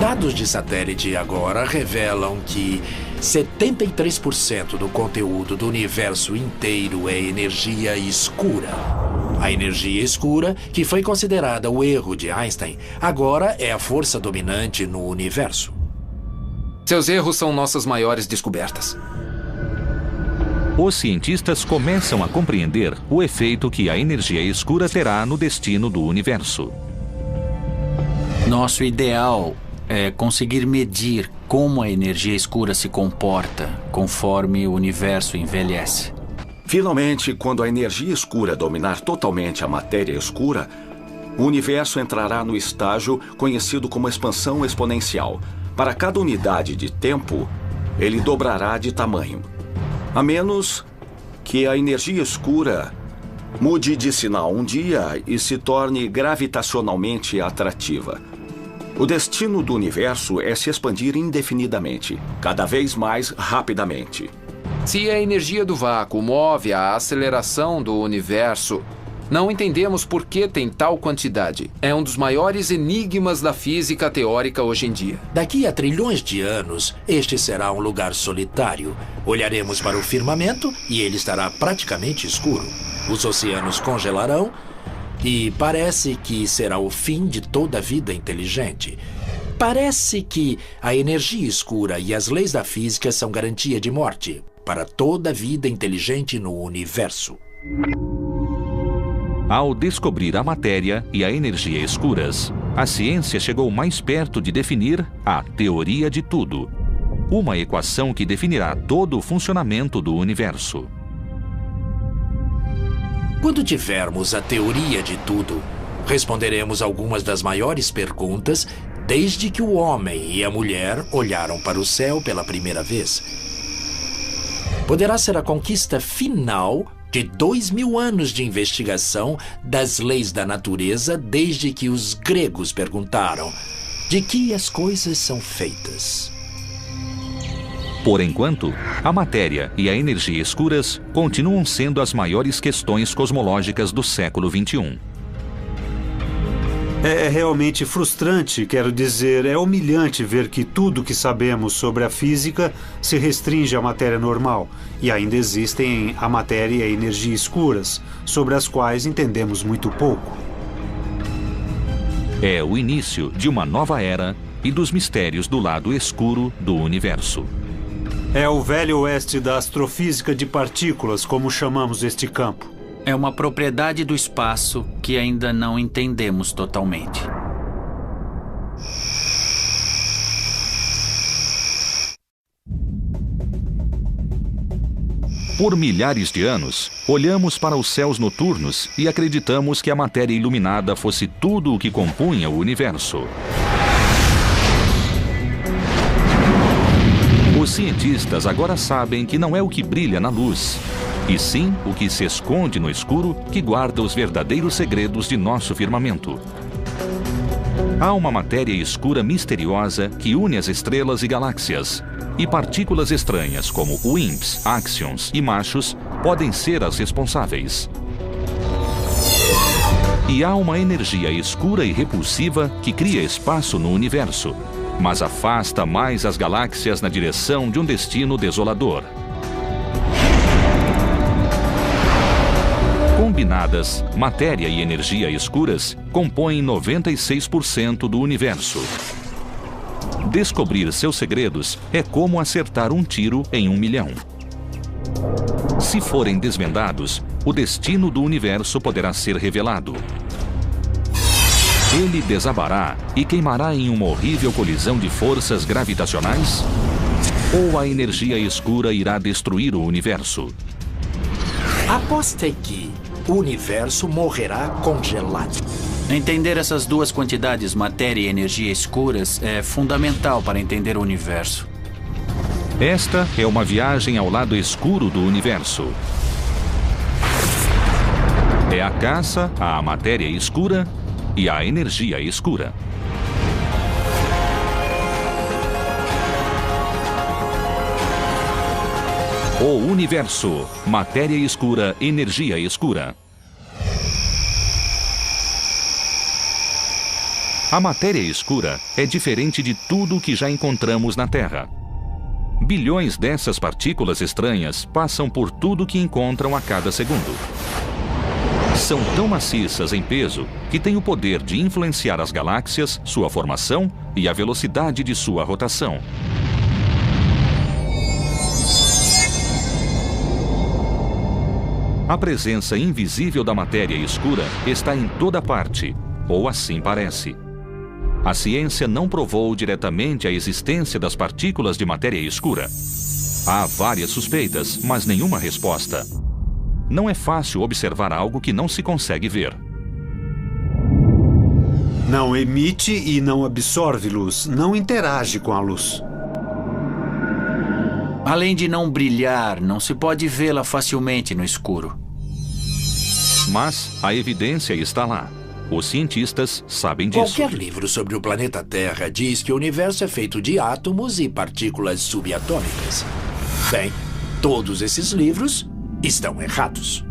Dados de satélite agora revelam que 73% do conteúdo do universo inteiro é energia escura. A energia escura, que foi considerada o erro de Einstein, agora é a força dominante no universo. Seus erros são nossas maiores descobertas. Os cientistas começam a compreender o efeito que a energia escura terá no destino do universo. Nosso ideal é conseguir medir como a energia escura se comporta conforme o universo envelhece. Finalmente, quando a energia escura dominar totalmente a matéria escura, o universo entrará no estágio conhecido como expansão exponencial. Para cada unidade de tempo, ele dobrará de tamanho. A menos que a energia escura mude de sinal um dia e se torne gravitacionalmente atrativa. O destino do universo é se expandir indefinidamente, cada vez mais rapidamente. Se a energia do vácuo move a aceleração do universo, não entendemos por que tem tal quantidade. É um dos maiores enigmas da física teórica hoje em dia. Daqui a trilhões de anos, este será um lugar solitário. Olharemos para o firmamento e ele estará praticamente escuro. Os oceanos congelarão e parece que será o fim de toda a vida inteligente. Parece que a energia escura e as leis da física são garantia de morte para toda a vida inteligente no universo. Ao descobrir a matéria e a energia escuras, a ciência chegou mais perto de definir a teoria de tudo, uma equação que definirá todo o funcionamento do universo. Quando tivermos a teoria de tudo, responderemos algumas das maiores perguntas desde que o homem e a mulher olharam para o céu pela primeira vez. Poderá ser a conquista final de 2000 anos de investigação das leis da natureza desde que os gregos perguntaram de que as coisas são feitas. Por enquanto, a matéria e a energia escuras continuam sendo as maiores questões cosmológicas do século XXI. É realmente frustrante, quero dizer, é humilhante ver que tudo que sabemos sobre a física se restringe à matéria normal e ainda existem a matéria e a energia escuras, sobre as quais entendemos muito pouco. É o início de uma nova era e dos mistérios do lado escuro do universo. É o velho oeste da astrofísica de partículas, como chamamos este campo. É uma propriedade do espaço que ainda não entendemos totalmente. Por milhares de anos, olhamos para os céus noturnos e acreditamos que a matéria iluminada fosse tudo o que compunha o universo. cientistas agora sabem que não é o que brilha na luz, e sim o que se esconde no escuro que guarda os verdadeiros segredos de nosso firmamento. Há uma matéria escura misteriosa que une as estrelas e galáxias, e partículas estranhas como WIMPs, áxions e machos podem ser as responsáveis. E há uma energia escura e repulsiva que cria espaço no universo, mas afasta mais as galáxias na direção de um destino desolador. Combinadas, matéria e energia escuras compõem 96% do universo. Descobrir seus segredos é como acertar um tiro em 1 milhão. Se forem desvendados, o destino do universo poderá ser revelado. Ele desabará e queimará em uma horrível colisão de forças gravitacionais? Ou a energia escura irá destruir o universo? Aposta é que o universo morrerá congelado. Entender essas duas quantidades, matéria e energia escuras, é fundamental para entender o universo. Esta é uma viagem ao lado escuro do universo. É a caça à matéria escura e à energia escura. O universo, matéria escura, energia escura. A matéria escura é diferente de tudo o que já encontramos na Terra. Bilhões dessas partículas estranhas passam por tudo que encontram a cada segundo. São tão maciças em peso que têm o poder de influenciar as galáxias, sua formação e a velocidade de sua rotação. A presença invisível da matéria escura está em toda parte, ou assim parece. A ciência não provou diretamente a existência das partículas de matéria escura. Há várias suspeitas, mas nenhuma resposta. Não é fácil observar algo que não se consegue ver. Não emite e não absorve luz, não interage com a luz. Além de não brilhar, não se pode vê-la facilmente no escuro. Mas a evidência está lá. Os cientistas sabem disso. Qualquer livro sobre o planeta Terra diz que o universo é feito de átomos e partículas subatômicas. Bem, todos esses livros estão errados.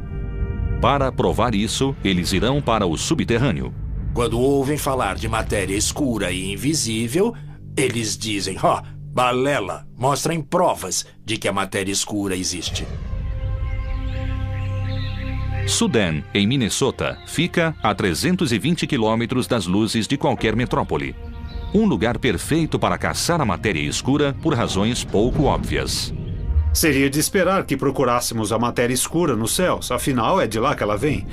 Para provar isso, eles irão para o subterrâneo. Quando ouvem falar de matéria escura e invisível, eles dizem, balela, mostrem provas de que a matéria escura existe. Sudan, em Minnesota, fica a 320 quilômetros das luzes de qualquer metrópole. Um lugar perfeito para caçar a matéria escura por razões pouco óbvias. Seria de esperar que procurássemos a matéria escura nos céus, afinal é de lá que ela vem.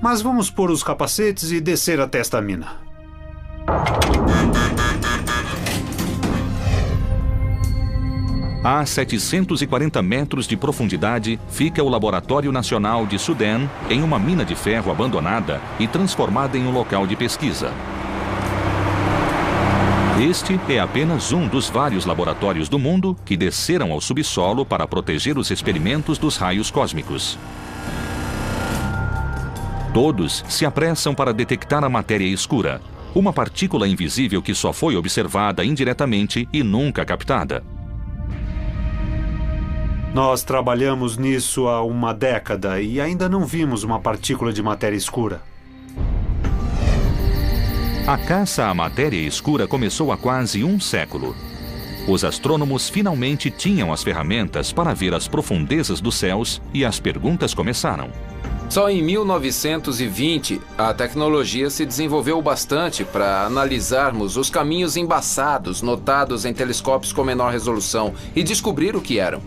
Mas vamos pôr os capacetes e descer até esta mina. A 740 metros de profundidade fica o Laboratório Nacional de Sudan, em uma mina de ferro abandonada e transformada em um local de pesquisa. Este é apenas um dos vários laboratórios do mundo que desceram ao subsolo para proteger os experimentos dos raios cósmicos. Todos se apressam para detectar a matéria escura, uma partícula invisível que só foi observada indiretamente e nunca captada. Nós trabalhamos nisso há uma década e ainda não vimos uma partícula de matéria escura. A caça à matéria escura começou há quase um século. Os astrônomos finalmente tinham as ferramentas para ver as profundezas dos céus e as perguntas começaram. Só em 1920, a tecnologia se desenvolveu bastante para analisarmos os caminhos embaçados notados em telescópios com menor resolução e descobrir o que eram.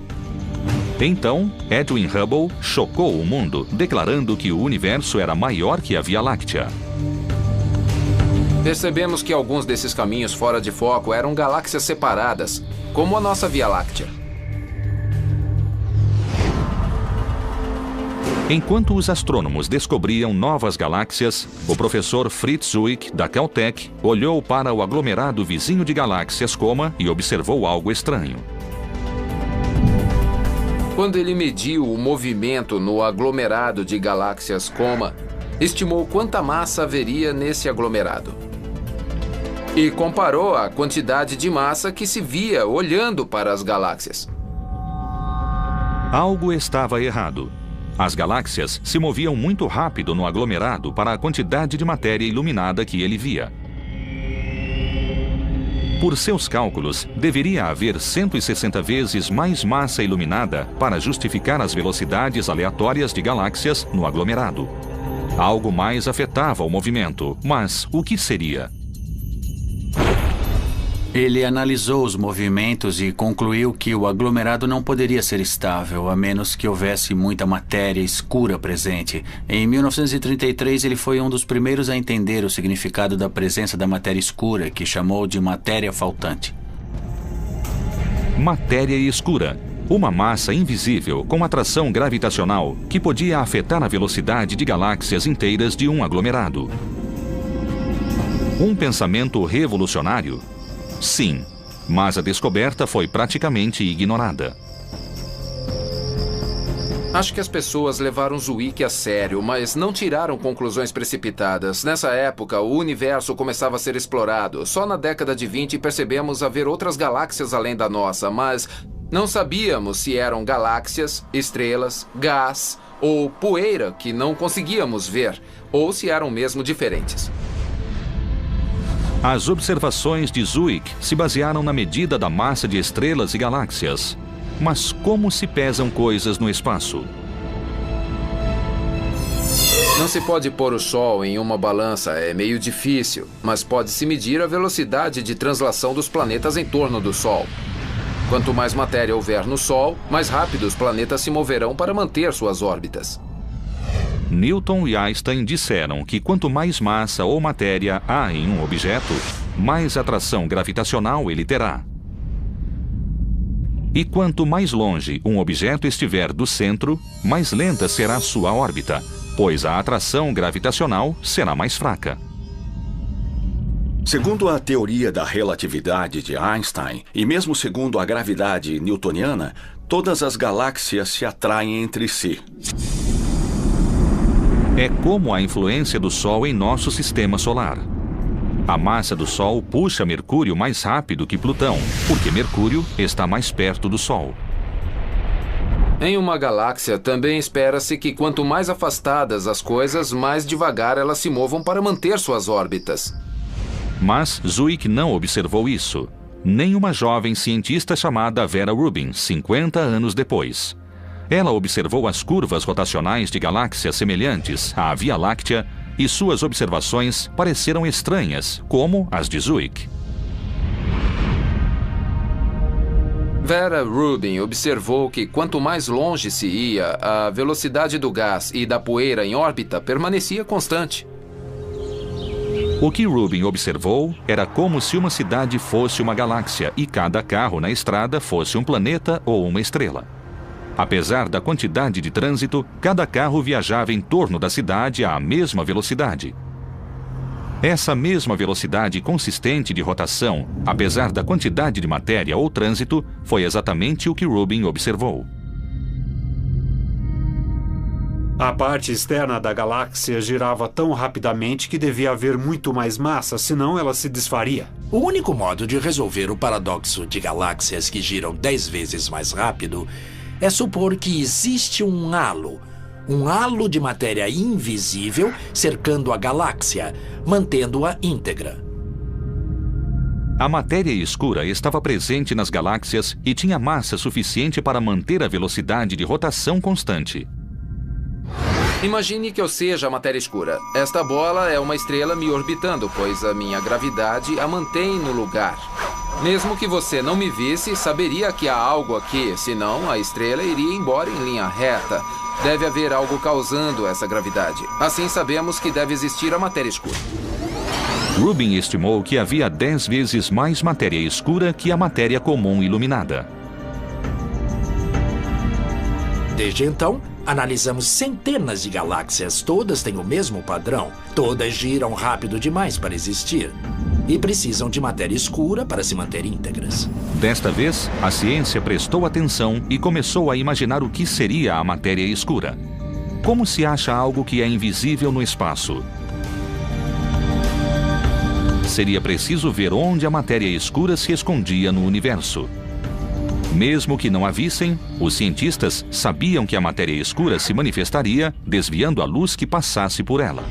Então, Edwin Hubble chocou o mundo, declarando que o universo era maior que a Via Láctea. Percebemos que alguns desses caminhos fora de foco eram galáxias separadas, como a nossa Via Láctea. Enquanto os astrônomos descobriam novas galáxias, o professor Fritz Zwick, da Caltech, olhou para o aglomerado vizinho de galáxias Coma e observou algo estranho. Quando ele mediu o movimento no aglomerado de galáxias Coma, estimou quanta massa haveria nesse aglomerado. E comparou a quantidade de massa que se via olhando para as galáxias. Algo estava errado. As galáxias se moviam muito rápido no aglomerado para a quantidade de matéria iluminada que ele via. Por seus cálculos, deveria haver 160 vezes mais massa iluminada para justificar as velocidades aleatórias de galáxias no aglomerado. Algo mais afetava o movimento, mas o que seria? Ele analisou os movimentos e concluiu que o aglomerado não poderia ser estável, a menos que houvesse muita matéria escura presente. Em 1933, ele foi um dos primeiros a entender o significado da presença da matéria escura, que chamou de matéria faltante. Matéria escura. Uma massa invisível com atração gravitacional que podia afetar a velocidade de galáxias inteiras de um aglomerado. Um pensamento revolucionário? Sim, mas a descoberta foi praticamente ignorada. Acho que as pessoas levaram Zwick a sério, mas não tiraram conclusões precipitadas. Nessa época, o universo começava a ser explorado. Só na década de 20 percebemos haver outras galáxias além da nossa, mas não sabíamos se eram galáxias, estrelas, gás ou poeira que não conseguíamos ver, ou se eram mesmo diferentes. As observações de Zwick se basearam na medida da massa de estrelas e galáxias. Mas como se pesam coisas no espaço? Não se pode pôr o Sol em uma balança, é meio difícil, mas pode-se medir a velocidade de translação dos planetas em torno do Sol. Quanto mais matéria houver no Sol, mais rápido os planetas se moverão para manter suas órbitas. Newton e Einstein disseram que quanto mais massa ou matéria há em um objeto, mais atração gravitacional ele terá. E quanto mais longe um objeto estiver do centro, mais lenta será sua órbita, pois a atração gravitacional será mais fraca. Segundo a teoria da relatividade de Einstein, e mesmo segundo a gravidade newtoniana, todas as galáxias se atraem entre si. É como a influência do Sol em nosso sistema solar. A massa do Sol puxa Mercúrio mais rápido que Plutão, porque Mercúrio está mais perto do Sol. Em uma galáxia, também espera-se que quanto mais afastadas as coisas, mais devagar elas se movam para manter suas órbitas. Mas Zwick não observou isso. Nem uma jovem cientista chamada Vera Rubin, 50 anos depois. Ela observou as curvas rotacionais de galáxias semelhantes à Via Láctea e suas observações pareceram estranhas, como as de Zwick. Vera Rubin observou que quanto mais longe se ia, a velocidade do gás e da poeira em órbita permanecia constante. O que Rubin observou era como se uma cidade fosse uma galáxia e cada carro na estrada fosse um planeta ou uma estrela. Apesar da quantidade de trânsito, cada carro viajava em torno da cidade à mesma velocidade. Essa mesma velocidade consistente de rotação, apesar da quantidade de matéria ou trânsito, foi exatamente o que Rubin observou. A parte externa da galáxia girava tão rapidamente que devia haver muito mais massa, senão ela se desfaria. O único modo de resolver o paradoxo de galáxias que giram 10 vezes mais rápido é supor que existe um halo de matéria invisível cercando a galáxia, mantendo-a íntegra. A matéria escura estava presente nas galáxias e tinha massa suficiente para manter a velocidade de rotação constante. Imagine que eu seja a matéria escura. Esta bola é uma estrela me orbitando, pois a minha gravidade a mantém no lugar. Mesmo que você não me visse, saberia que há algo aqui, senão a estrela iria embora em linha reta. Deve haver algo causando essa gravidade. Assim sabemos que deve existir a matéria escura. Rubin estimou que havia 10 vezes mais matéria escura que a matéria comum iluminada. Desde então, analisamos centenas de galáxias. Todas têm o mesmo padrão. Todas giram rápido demais para existir. e precisam de matéria escura para se manter íntegras. Desta vez, a ciência prestou atenção e começou a imaginar o que seria a matéria escura. Como se acha algo que é invisível no espaço? Seria preciso ver onde a matéria escura se escondia no universo. Mesmo que não a vissem, os cientistas sabiam que a matéria escura se manifestaria desviando a luz que passasse por ela.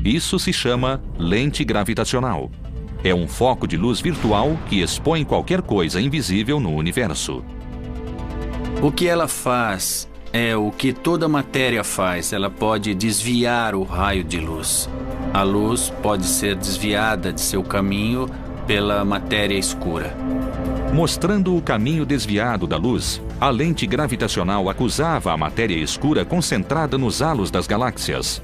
Isso se chama lente gravitacional. É um foco de luz virtual que expõe qualquer coisa invisível no universo. O que ela faz é o que toda matéria faz. Ela pode desviar o raio de luz. A luz pode ser desviada de seu caminho pela matéria escura. Mostrando o caminho desviado da luz, a lente gravitacional acusava a matéria escura concentrada nos halos das galáxias.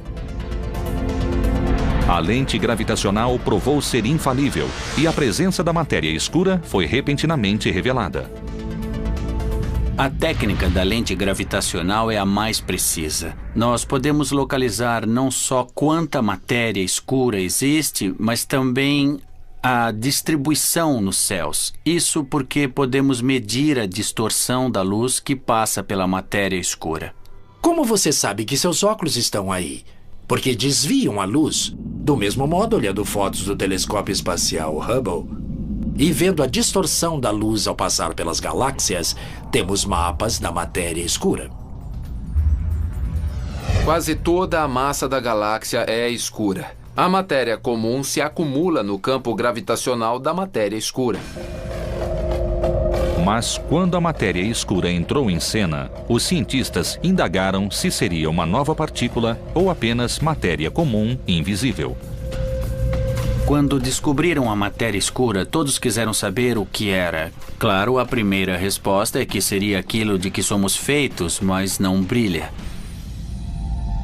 A lente gravitacional provou ser infalível e a presença da matéria escura foi repentinamente revelada. A técnica da lente gravitacional é a mais precisa. Nós podemos localizar não só quanta matéria escura existe, mas também a distribuição nos céus. Isso porque podemos medir a distorção da luz que passa pela matéria escura. Como você sabe que seus óculos estão aí? Porque desviam a luz. Do mesmo modo, olhando fotos do telescópio espacial Hubble e vendo a distorção da luz ao passar pelas galáxias, temos mapas da matéria escura. Quase toda a massa da galáxia é escura. A matéria comum se acumula no campo gravitacional da matéria escura. Mas quando a matéria escura entrou em cena, os cientistas indagaram se seria uma nova partícula ou apenas matéria comum invisível. Quando descobriram a matéria escura, todos quiseram saber o que era. Claro, a primeira resposta é que seria aquilo de que somos feitos, mas não brilha.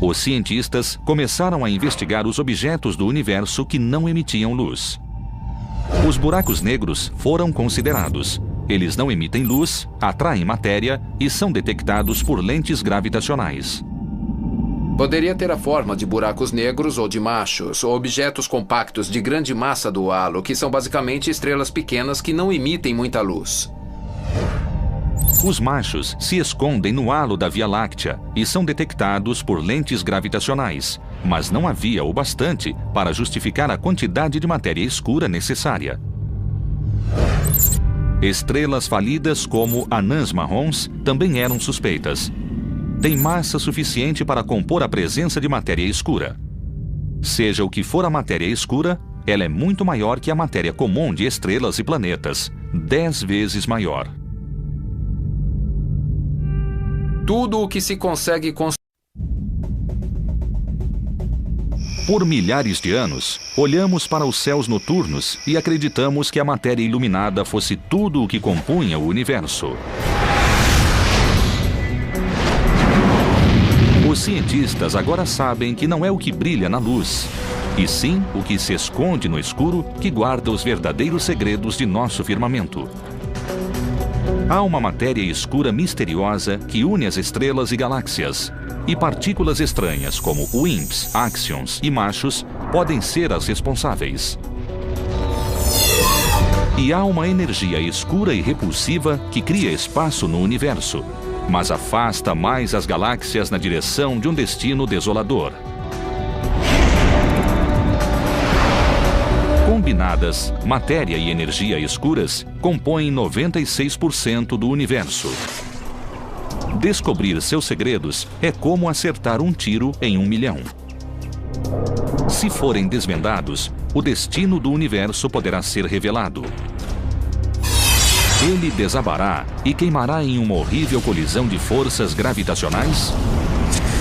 Os cientistas começaram a investigar os objetos do universo que não emitiam luz. Os buracos negros foram considerados. Eles não emitem luz, atraem matéria e são detectados por lentes gravitacionais. Poderia ter a forma de buracos negros ou de machos, ou objetos compactos de grande massa do halo, que são basicamente estrelas pequenas que não emitem muita luz. Os machos se escondem no halo da Via Láctea e são detectados por lentes gravitacionais, mas não havia o bastante para justificar a quantidade de matéria escura necessária. Estrelas falidas como anãs marrons também eram suspeitas. Têm massa suficiente para compor a presença de matéria escura. Seja o que for a matéria escura, ela é muito maior que a matéria comum de estrelas e planetas, 10 vezes maior. Tudo o que se consegue construir. Por milhares de anos, olhamos para os céus noturnos e acreditamos que a matéria iluminada fosse tudo o que compunha o universo. Os cientistas agora sabem que não é o que brilha na luz, e sim o que se esconde no escuro que guarda os verdadeiros segredos de nosso firmamento. Há uma matéria escura misteriosa que une as estrelas e galáxias, e partículas estranhas como WIMPs, axions e machos podem ser as responsáveis. E há uma energia escura e repulsiva que cria espaço no universo, mas afasta mais as galáxias na direção de um destino desolador. Combinadas, matéria e energia escuras compõem 96% do universo. Descobrir seus segredos é como acertar um tiro em 1 milhão. Se forem desvendados, o destino do universo poderá ser revelado. Ele desabará e queimará em uma horrível colisão de forças gravitacionais?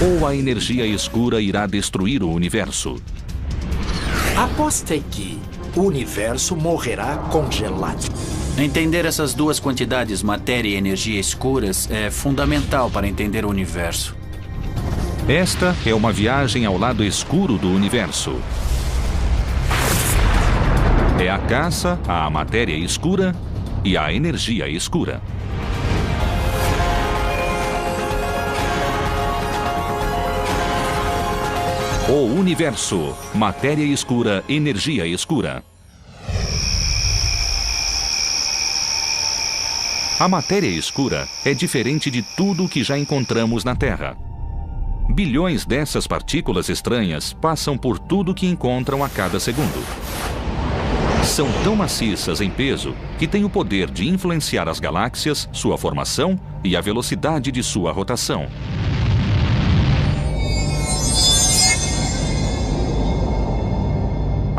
Ou a energia escura irá destruir o universo? Aposta é que o universo morrerá congelado. Entender essas duas quantidades, matéria e energia escuras, é fundamental para entender o universo. Esta é uma viagem ao lado escuro do universo. É a caça à matéria escura e à energia escura. O universo, matéria escura, energia escura. A matéria escura é diferente de tudo o que já encontramos na Terra. Bilhões dessas partículas estranhas passam por tudo que encontram a cada segundo. São tão maciças em peso que têm o poder de influenciar as galáxias, sua formação e a velocidade de sua rotação.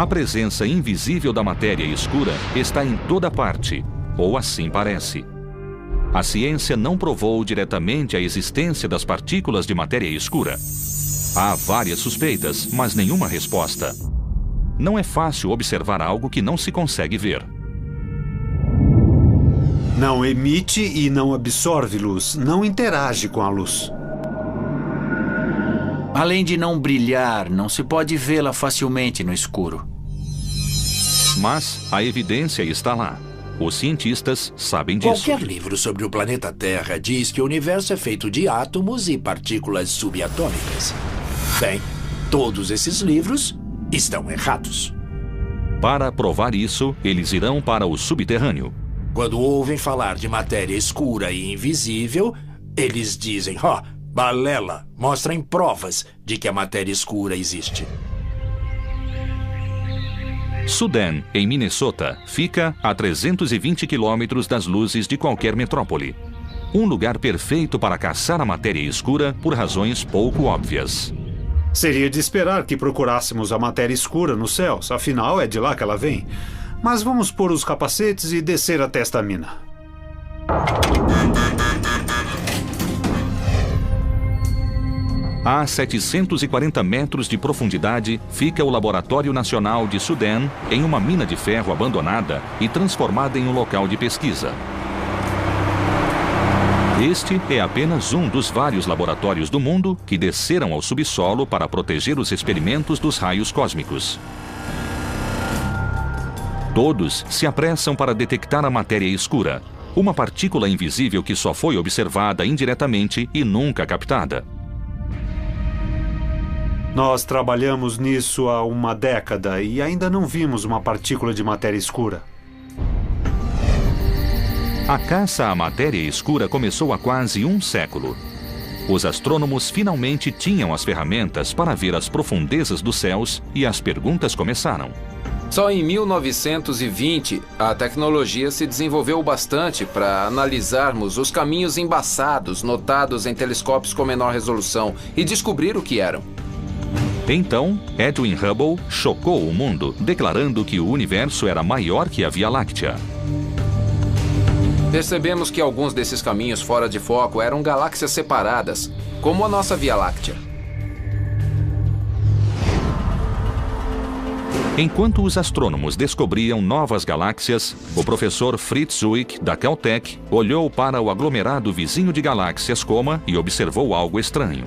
A presença invisível da matéria escura está em toda parte, ou assim parece. A ciência não provou diretamente a existência das partículas de matéria escura. Há várias suspeitas, mas nenhuma resposta. Não é fácil observar algo que não se consegue ver. Não emite e não absorve luz, não interage com a luz. Além de não brilhar, não se pode vê-la facilmente no escuro. Mas a evidência está lá. Os cientistas sabem disso. Qualquer livro sobre o planeta Terra diz que o universo é feito de átomos e partículas subatômicas. Bem, todos esses livros estão errados. Para provar isso, eles irão para o subterrâneo. Quando ouvem falar de matéria escura e invisível, eles dizem, balela, mostrem provas de que a matéria escura existe. Sudan, em Minnesota, fica a 320 quilômetros das luzes de qualquer metrópole. Um lugar perfeito para caçar a matéria escura por razões pouco óbvias. Seria de esperar que procurássemos a matéria escura nos céus, afinal é de lá que ela vem. Mas vamos pôr os capacetes e descer até esta mina. A 740 metros de profundidade fica o Laboratório Nacional de Sudan, em uma mina de ferro abandonada e transformada em um local de pesquisa. Este é apenas um dos vários laboratórios do mundo que desceram ao subsolo para proteger os experimentos dos raios cósmicos. Todos se apressam para detectar a matéria escura, uma partícula invisível que só foi observada indiretamente e nunca captada. Nós trabalhamos nisso há uma década e ainda não vimos uma partícula de matéria escura. A caça à matéria escura começou há quase um século. Os astrônomos finalmente tinham as ferramentas para ver as profundezas dos céus e as perguntas começaram. Só em 1920, a tecnologia se desenvolveu bastante para analisarmos os caminhos embaçados notados em telescópios com menor resolução e descobrir o que eram. Então, Edwin Hubble chocou o mundo, declarando que o universo era maior que a Via Láctea. Percebemos que alguns desses caminhos fora de foco eram galáxias separadas, como a nossa Via Láctea. Enquanto os astrônomos descobriam novas galáxias, o professor Fritz Zwick, da Caltech, olhou para o aglomerado vizinho de galáxias Coma e observou algo estranho.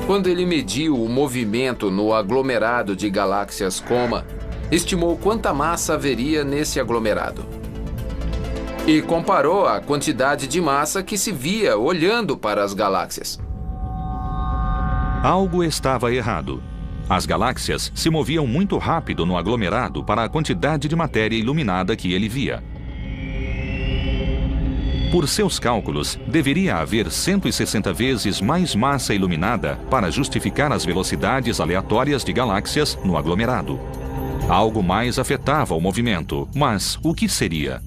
Quando ele mediu o movimento no aglomerado de galáxias Coma, estimou quanta massa haveria nesse aglomerado. E comparou a quantidade de massa que se via olhando para as galáxias. Algo estava errado. As galáxias se moviam muito rápido no aglomerado para a quantidade de matéria iluminada que ele via. Por seus cálculos, deveria haver 160 vezes mais massa iluminada para justificar as velocidades aleatórias de galáxias no aglomerado. Algo mais afetava o movimento, mas o que seria?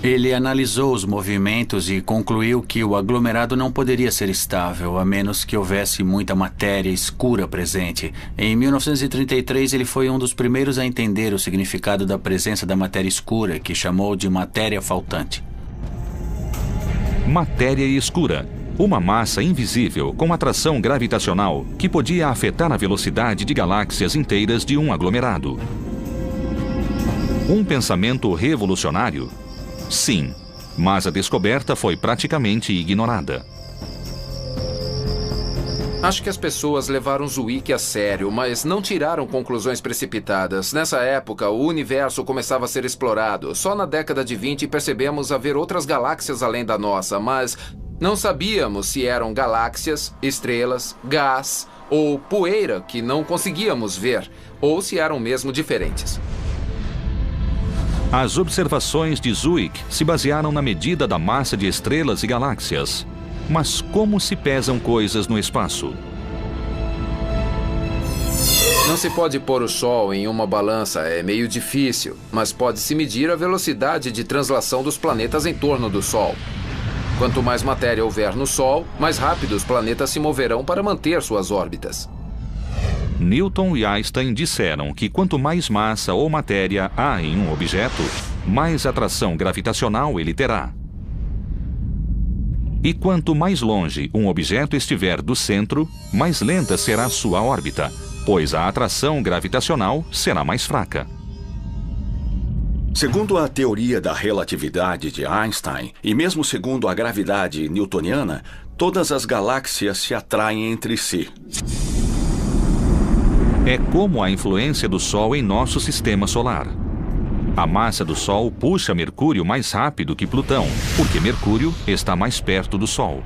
Ele analisou os movimentos e concluiu que o aglomerado não poderia ser estável, a menos que houvesse muita matéria escura presente. Em 1933, ele foi um dos primeiros a entender o significado da presença da matéria escura, que chamou de matéria faltante. Matéria escura. Uma massa invisível com atração gravitacional que podia afetar a velocidade de galáxias inteiras de um aglomerado. Um pensamento revolucionário? Sim, mas a descoberta foi praticamente ignorada. Acho que as pessoas levaram Zwick a sério, mas não tiraram conclusões precipitadas. Nessa época, o universo começava a ser explorado. Só na década de 20 percebemos haver outras galáxias além da nossa, mas Não sabíamos se eram galáxias, estrelas, gás ou poeira que não conseguíamos ver, ou se eram mesmo diferentes. As observações de Zwick se basearam na medida da massa de estrelas e galáxias. Mas como se pesam coisas no espaço? Não se pode pôr o Sol em uma balança, é meio difícil, mas pode-se medir a velocidade de translação dos planetas em torno do Sol. Quanto mais matéria houver no Sol, mais rápido os planetas se moverão para manter suas órbitas. Newton e Einstein disseram que quanto mais massa ou matéria há em um objeto, mais atração gravitacional ele terá. E quanto mais longe um objeto estiver do centro, mais lenta será sua órbita, pois a atração gravitacional será mais fraca. Segundo a teoria da relatividade de Einstein, e mesmo segundo a gravidade newtoniana, todas as galáxias se atraem entre si. É como a influência do Sol em nosso sistema solar. A massa do Sol puxa Mercúrio mais rápido que Plutão, porque Mercúrio está mais perto do Sol.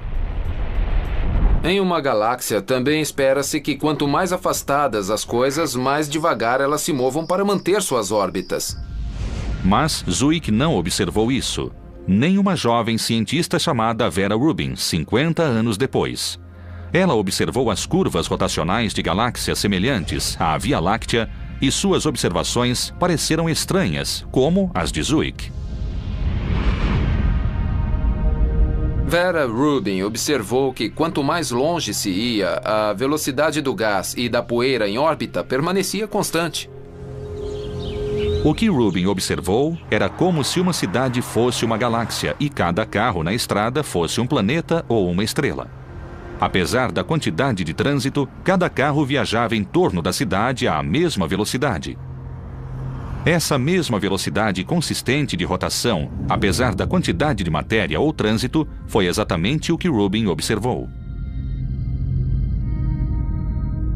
Em uma galáxia, também espera-se que quanto mais afastadas as coisas, mais devagar elas se movam para manter suas órbitas. Mas Zwick não observou isso. Nem uma jovem cientista chamada Vera Rubin, 50 anos depois. Ela observou as curvas rotacionais de galáxias semelhantes à Via Láctea e suas observações pareceram estranhas, como as de Zwick. Vera Rubin observou que quanto mais longe se ia, a velocidade do gás e da poeira em órbita permanecia constante. O que Rubin observou era como se uma cidade fosse uma galáxia e cada carro na estrada fosse um planeta ou uma estrela. Apesar da quantidade de trânsito, cada carro viajava em torno da cidade à mesma velocidade. Essa mesma velocidade consistente de rotação, apesar da quantidade de matéria ou trânsito, foi exatamente o que Rubin observou.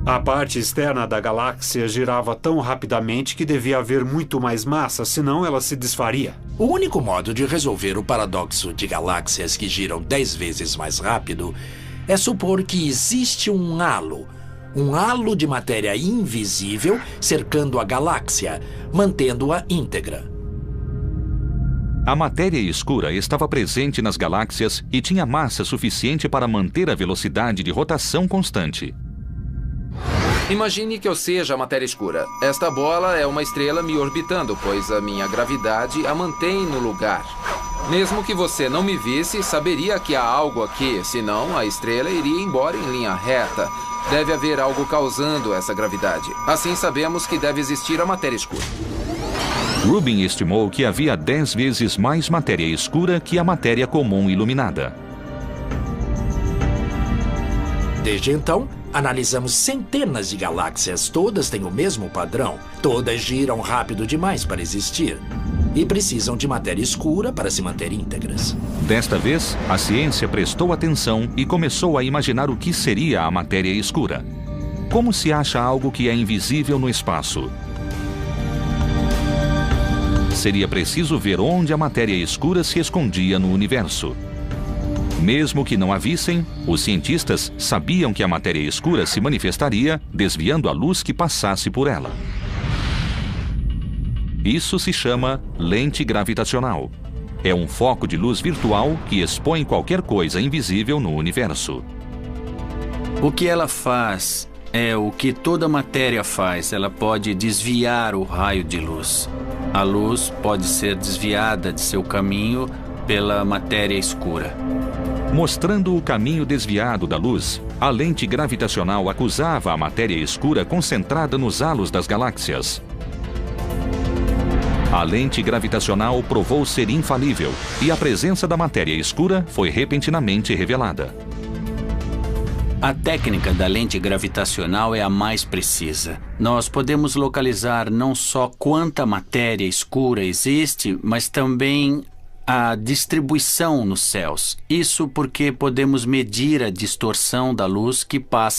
A parte externa da galáxia girava tão rapidamente que devia haver muito mais massa, senão ela se desfaria. O único modo de resolver o paradoxo de galáxias que giram 10 vezes mais rápido é supor que existe um halo de matéria invisível cercando a galáxia, mantendo-a íntegra. A matéria escura estava presente nas galáxias e tinha massa suficiente para manter a velocidade de rotação constante. Imagine que eu seja a matéria escura. Esta bola é uma estrela me orbitando, pois a minha gravidade a mantém no lugar. Mesmo que você não me visse, saberia que há algo aqui, senão a estrela iria embora em linha reta. Deve haver algo causando essa gravidade. Assim sabemos que deve existir a matéria escura. Rubin estimou que havia 10 vezes mais matéria escura que a matéria comum iluminada. Desde então, analisamos centenas de galáxias, todas têm o mesmo padrão. Todas giram rápido demais para existir e precisam de matéria escura para se manter íntegras. Desta vez, a ciência prestou atenção e começou a imaginar o que seria a matéria escura. Como se acha algo que é invisível no espaço? Seria preciso ver onde a matéria escura se escondia no universo. Mesmo que não a vissem, os cientistas sabiam que a matéria escura se manifestaria desviando a luz que passasse por ela. Isso se chama lente gravitacional. É um foco de luz virtual que expõe qualquer coisa invisível no universo. O que ela faz é o que toda matéria faz. Ela pode desviar o raio de luz. A luz pode ser desviada de seu caminho pela matéria escura. Mostrando o caminho desviado da luz, a lente gravitacional acusava a matéria escura concentrada nos halos das galáxias. A lente gravitacional provou ser infalível e a presença da matéria escura foi repentinamente revelada. A técnica da lente gravitacional é a mais precisa. Nós podemos localizar não só quanta matéria escura existe, mas também a distribuição nos céus. Isso porque podemos medir a distorção da luz que passa